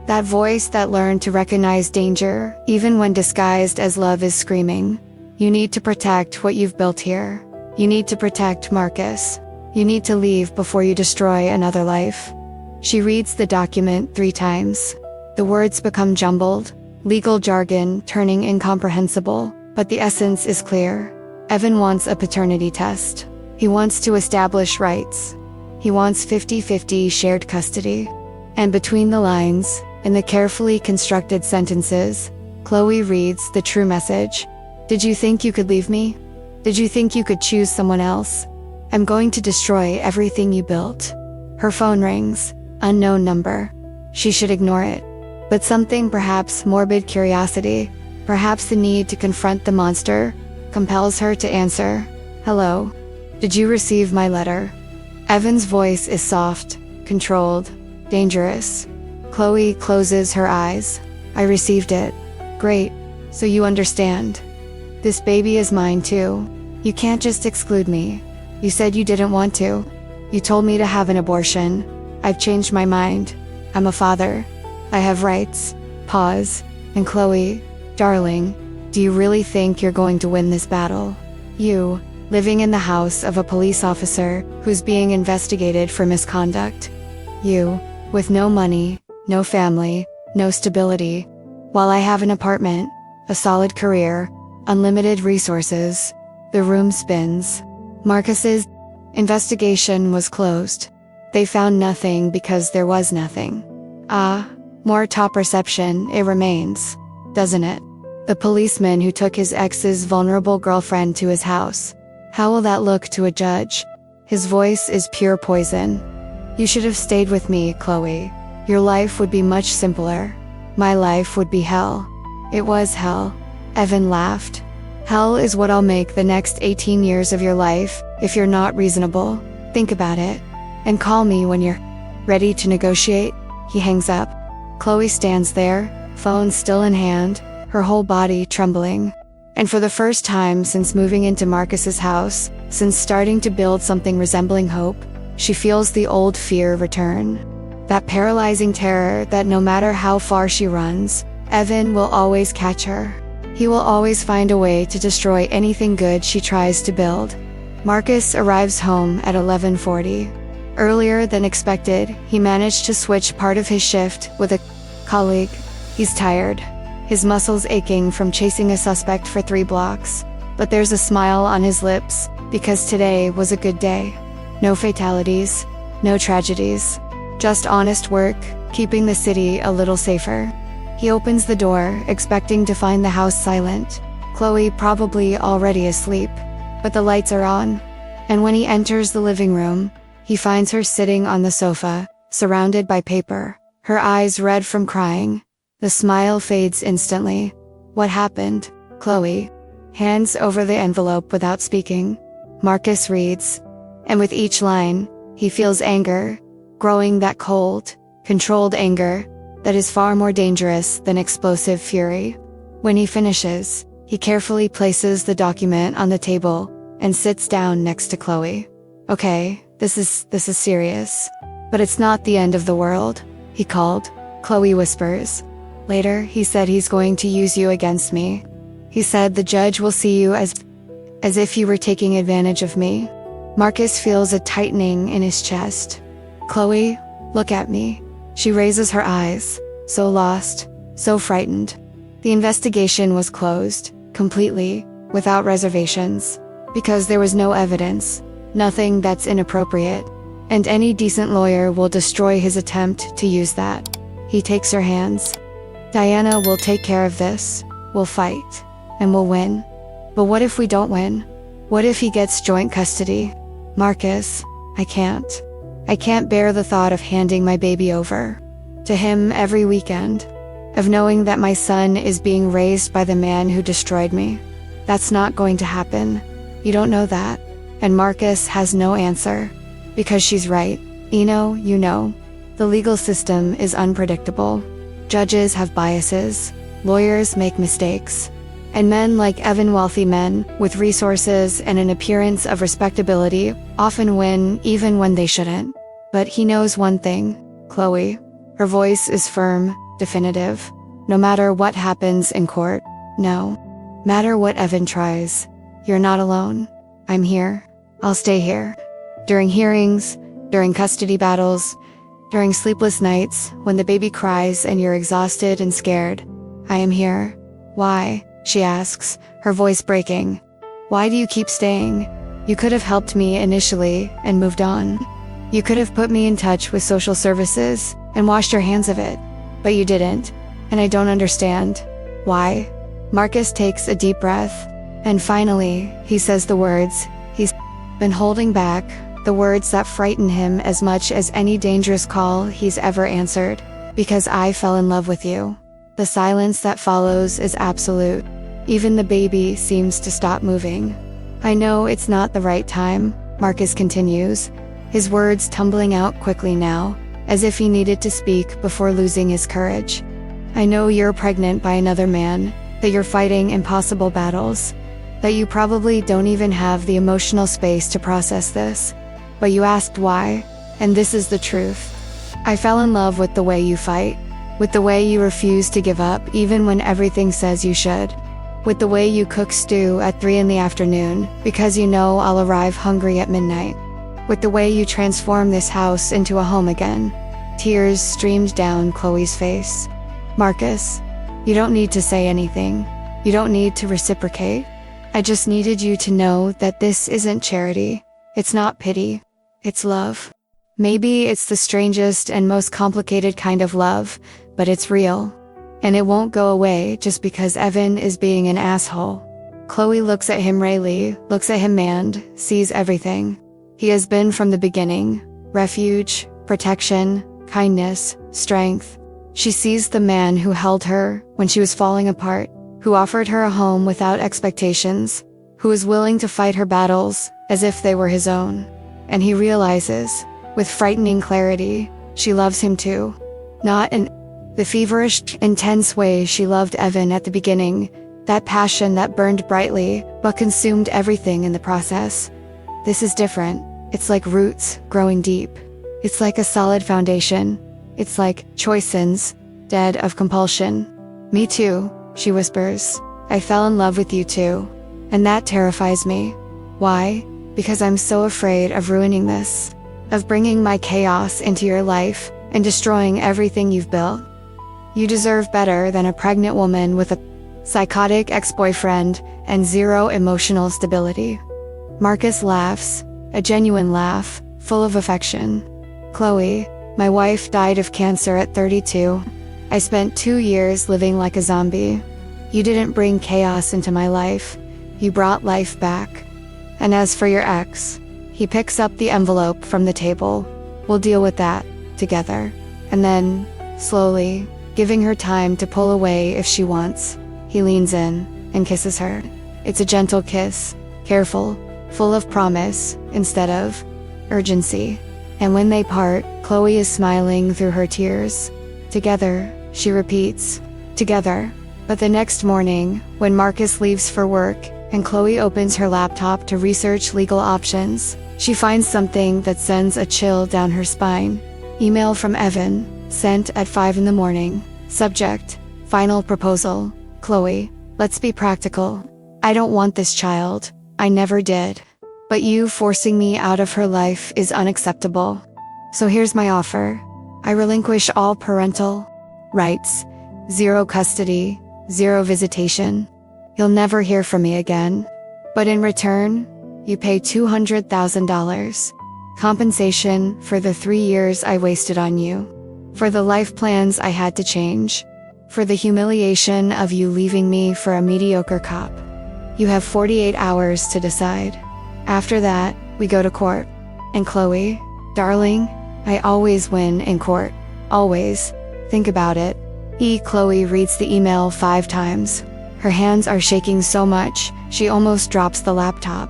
That voice that learned to recognize danger, even when disguised as love, is screaming, "You need to protect what you've built here. You need to protect Marcus. You need to leave before you destroy another life." She reads the document 3 times. The words become jumbled, legal jargon turning incomprehensible, but the essence is clear. Evan wants a paternity test. He wants to establish rights. He wants 50-50 shared custody. And between the lines, in the carefully constructed sentences, Chloe reads the true message. "Did you think you could leave me? Did you think you could choose someone else? I'm going to destroy everything you built." Her phone rings, unknown number. She should ignore it. But something, perhaps morbid curiosity, perhaps the need to confront the monster, compels her to answer. "Hello. Did you receive my letter?" Evan's voice is soft, controlled, dangerous. Chloe closes her eyes. "I received it." "Great. So you understand. This baby is mine too. You can't just exclude me. You said you didn't want to. You told me to have an abortion. I've changed my mind. I'm a father. I have rights." Pause. "And Chloe, darling, do you really think you're going to win this battle? You, living in the house of a police officer who's being investigated for misconduct. You, with no money, no family, no stability, while I have an apartment, a solid career, unlimited resources." The room spins. Marcus's investigation was closed. They found nothing because there was nothing. More top perception, it remains, doesn't it? The policeman who took his ex's vulnerable girlfriend to his house. How will that look to a judge? His voice is pure poison. "You should have stayed with me, Chloe. Your life would be much simpler. My life would be hell." It was hell. Evan laughed. "Hell is what I'll make the next 18 years of your life, if you're not reasonable. Think about it. And call me when you're ready to negotiate." He hangs up. Chloe stands there, phone still in hand, her whole body trembling. And for the first time since moving into Marcus's house, since starting to build something resembling hope, she feels the old fear return. That paralyzing terror that no matter how far she runs, Evan will always catch her. He will always find a way to destroy anything good she tries to build. Marcus arrives home at 11:40. Earlier than expected, he managed to switch part of his shift with a colleague. He's tired, his muscles aching from chasing a suspect for 3 blocks. But there's a smile on his lips, because today was a good day. No fatalities, no tragedies. Just honest work, keeping the city a little safer. He opens the door, expecting to find the house silent. Chloe probably already asleep, but the lights are on. And when he enters the living room, he finds her sitting on the sofa, surrounded by paper, her eyes red from crying. The smile fades instantly. "What happened, Chloe?" Hands over the envelope without speaking. Marcus reads. And with each line, he feels anger, growing, that cold, controlled anger that is far more dangerous than explosive fury. When he finishes, he carefully places the document on the table and sits down next to Chloe. "Okay, this is serious. But it's not the end of the world," he called. Chloe whispers. "Later, he said he's going to use you against me. He said the judge will see you as if you were taking advantage of me." Marcus feels a tightening in his chest. "Chloe, look at me." She raises her eyes, so lost, so frightened. The investigation was closed, completely, without reservations. Because there was no evidence, nothing that's inappropriate. And any decent lawyer will destroy his attempt to use that. He takes her hands. "Diana will take care of this. We'll fight. And we'll win. But what if we don't win? What if he gets joint custody? Marcus, I can't. I can't bear the thought of handing my baby over to him every weekend, of knowing that my son is being raised by the man who destroyed me. That's not going to happen. You don't know that. And Marcus has no answer. Because she's right. Eno, you know. The legal system is unpredictable. Judges have biases. Lawyers make mistakes. And men like Evan, wealthy men, with resources and an appearance of respectability, often win even when they shouldn't. But he knows one thing, Chloe. Her voice is firm, definitive. No matter what happens in court, no matter what Evan tries, you're not alone. I'm here. I'll stay here. During hearings, during custody battles, during sleepless nights, when the baby cries and you're exhausted and scared, I am here. Why? She asks, her voice breaking. Why do you keep staying? You could have helped me initially and moved on. You could have put me in touch with social services and washed your hands of it. But you didn't, and I don't understand. Why? Marcus takes a deep breath, and finally, he says the words he's been holding back, the words that frighten him as much as any dangerous call he's ever answered. Because I fell in love with you. The silence that follows is absolute. Even the baby seems to stop moving. I know it's not the right time, Marcus continues, his words tumbling out quickly now, as if he needed to speak before losing his courage. I know you're pregnant by another man, that you're fighting impossible battles, that you probably don't even have the emotional space to process this. But you asked why, and this is the truth. I fell in love with the way you fight, with the way you refuse to give up even when everything says you should, with the way you cook stew at 3 in the afternoon because you know I'll arrive hungry at midnight, with the way you transform this house into a home again. Tears streamed down Chloe's face. Marcus, you don't need to say anything. You don't need to reciprocate. I just needed you to know that this isn't charity. It's not pity. It's love. Maybe it's the strangest and most complicated kind of love, but it's real. And it won't go away just because Evan is being an asshole. Chloe looks at him Rayleigh, looks at him and sees everything. He has been from the beginning. Refuge, protection, kindness, strength. She sees the man who held her when she was falling apart, who offered her a home without expectations, who was willing to fight her battles as if they were his own. And he realizes, with frightening clarity, she loves him too. Not in the feverish, intense way she loved Evan at the beginning, that passion that burned brightly but consumed everything in the process. This is different. It's like roots growing deep. It's like a solid foundation. It's like choices, dead of compulsion. Me too, she whispers. I fell in love with you too. And that terrifies me. Why? Because I'm so afraid of ruining this, of bringing my chaos into your life and destroying everything you've built. You deserve better than a pregnant woman with a psychotic ex-boyfriend and zero emotional stability. Marcus laughs, a genuine laugh, full of affection. Chloe, my wife died of cancer at 32. I spent 2 years living like a zombie. You didn't bring chaos into my life. You brought life back. And as for your ex, he picks up the envelope from the table. We'll deal with that together. And then, slowly, giving her time to pull away if she wants, he leans in and kisses her. It's a gentle kiss, careful, full of promise instead of urgency. And when they part, Chloe is smiling through her tears. Together, she repeats, together. But the next morning, when Marcus leaves for work and Chloe opens her laptop to research legal options, she finds something that sends a chill down her spine. Email from Evan, sent at 5 in the morning. Subject, final proposal. Chloe, let's be practical. I don't want this child. I never did. But you forcing me out of her life is unacceptable. So here's my offer. I relinquish all parental rights, 0 custody, 0 visitation. You'll never hear from me again. But in return, you pay $200,000. Compensation for the 3 years I wasted on you. For the life plans I had to change. For the humiliation of you leaving me for a mediocre cop. You have 48 hours to decide. After that, we go to court. And Chloe, darling, I always win in court. Always. Think about it. Chloe reads the email 5 times. Her hands are shaking so much, she almost drops the laptop.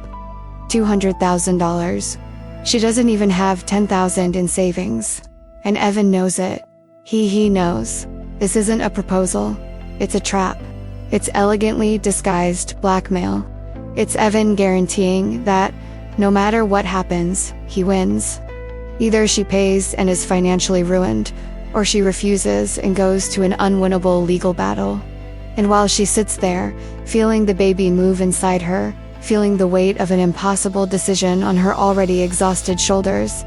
$200,000. She doesn't even have $10,000 in savings. And Evan knows it. He knows. This isn't a proposal. It's a trap. It's elegantly disguised blackmail. It's Evan guaranteeing that, no matter what happens, he wins. Either she pays and is financially ruined, or she refuses and goes to an unwinnable legal battle. And while she sits there, feeling the baby move inside her, feeling the weight of an impossible decision on her already exhausted shoulders,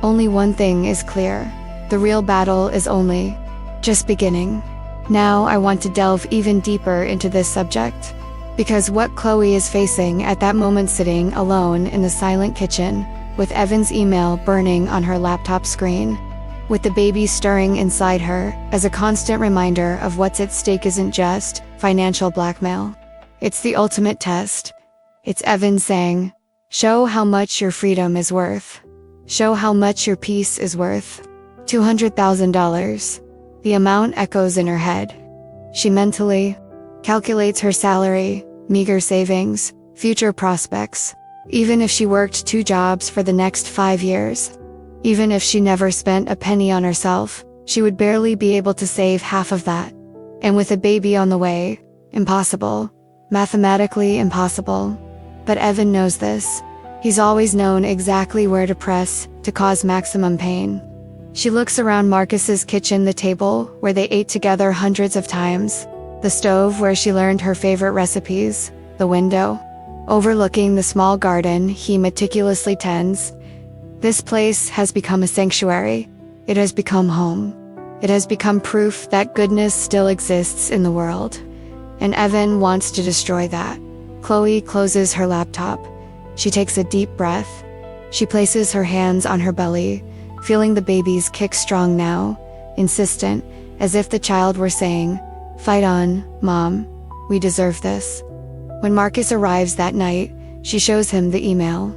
only one thing is clear. The real battle is only just beginning. Now I want to delve even deeper into this subject. Because what Chloe is facing at that moment, sitting alone in the silent kitchen, with Evan's email burning on her laptop screen, with the baby stirring inside her, as a constant reminder of what's at stake, isn't just financial blackmail. It's the ultimate test. It's Evan saying, "Show how much your freedom is worth. Show how much your peace is worth." $200,000. The amount echoes in her head. She mentally calculates her salary, meager savings, future prospects. Even if she worked 2 jobs for the next 5 years, even if she never spent a penny on herself, she would barely be able to save half of that. And with a baby on the way, impossible. Mathematically impossible. But Evan knows this. He's always known exactly where to press to cause maximum pain. She looks around Marcus's kitchen, the table where they ate together hundreds of times, the stove where she learned her favorite recipes, the window overlooking the small garden he meticulously tends. This place has become a sanctuary. It has become home. It has become proof that goodness still exists in the world. And Evan wants to destroy that. Chloe closes her laptop. She takes a deep breath. She places her hands on her belly, feeling the baby's kick strong now, insistent, as if the child were saying, "Fight on, Mom. We deserve this." When Marcus arrives that night, she shows him the email.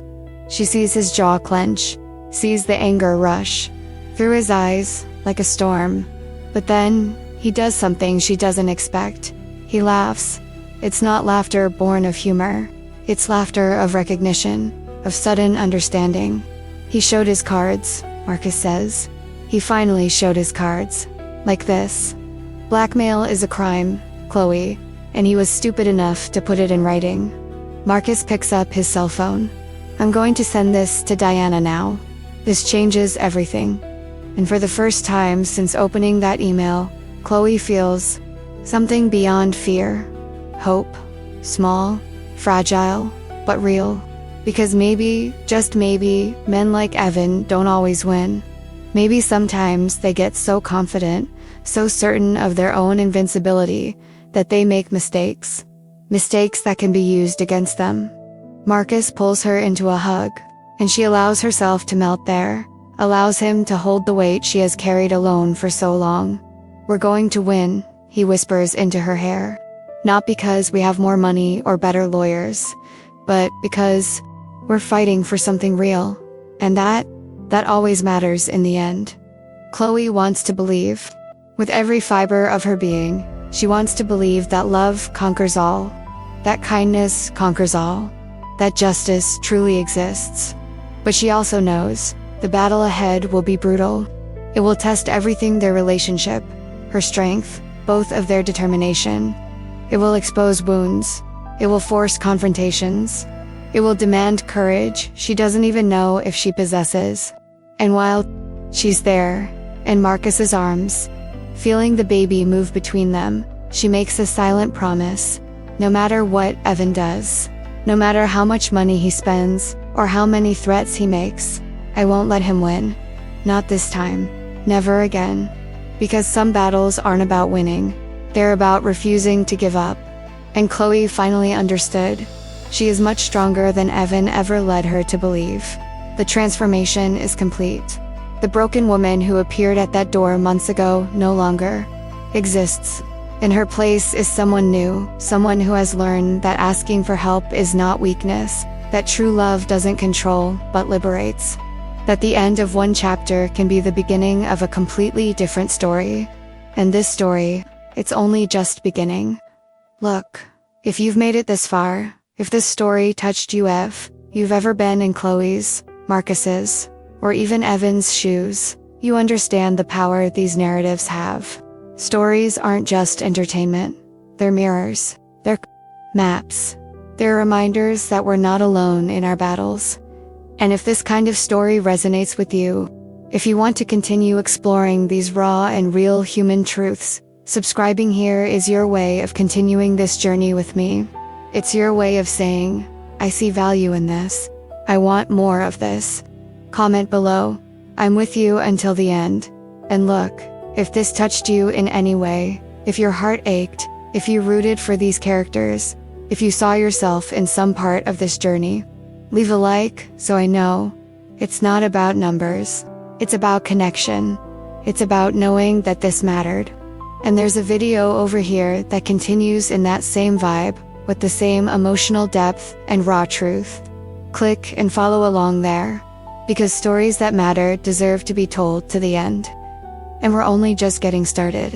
She sees his jaw clench, sees the anger rush through his eyes like a storm. But then, he does something she doesn't expect. He laughs. It's not laughter born of humor. It's laughter of recognition, of sudden understanding. He showed his cards, Marcus says. He finally showed his cards. Like this. Blackmail is a crime, Chloe, and he was stupid enough to put it in writing. Marcus picks up his cell phone. "I'm going to send this to Diana now. This changes everything." And for the first time since opening that email, Chloe feels something beyond fear. Hope. Small, fragile, but real. Because maybe, just maybe, men like Evan don't always win. Maybe sometimes they get so confident, so certain of their own invincibility, that they make mistakes. Mistakes that can be used against them. Marcus pulls her into a hug, and she allows herself to melt there, allows him to hold the weight she has carried alone for so long. "We're going to win," he whispers into her hair. "Not because we have more money or better lawyers, but because we're fighting for something real. And that always matters in the end." Chloe wants to believe. With every fiber of her being, she wants to believe that love conquers all, that kindness conquers all, that justice truly exists. But she also knows the battle ahead will be brutal. It will test everything, their relationship, her strength, both of their determination. It will expose wounds. It will force confrontations. It will demand courage she doesn't even know if she possesses. And while she's there, in Marcus's arms, feeling the baby move between them, she makes a silent promise. No matter what Evan does, no matter how much money he spends, or how many threats he makes, I won't let him win. Not this time. Never again. Because some battles aren't about winning. They're about refusing to give up. And Chloe finally understood. She is much stronger than Evan ever led her to believe. The transformation is complete. The broken woman who appeared at that door months ago no longer exists. In her place is someone new, someone who has learned that asking for help is not weakness, that true love doesn't control, but liberates. That the end of one chapter can be the beginning of a completely different story. And this story, it's only just beginning. Look, if you've made it this far, if this story touched you, if you've ever been in Chloe's, Marcus's, or even Evan's shoes, you understand the power these narratives have. Stories aren't just entertainment. They're mirrors. They're maps. They're reminders that we're not alone in our battles. And if this kind of story resonates with you, if you want to continue exploring these raw and real human truths, subscribing here is your way of continuing this journey with me. It's your way of saying, I see value in this. I want more of this. Comment below. I'm with you until the end. And look, if this touched you in any way, if your heart ached, if you rooted for these characters, if you saw yourself in some part of this journey, leave a like so I know. It's not about numbers. It's about connection. It's about knowing that this mattered. And there's a video over here that continues in that same vibe, with the same emotional depth and raw truth. Click and follow along there, because stories that matter deserve to be told to the end. And we're only just getting started.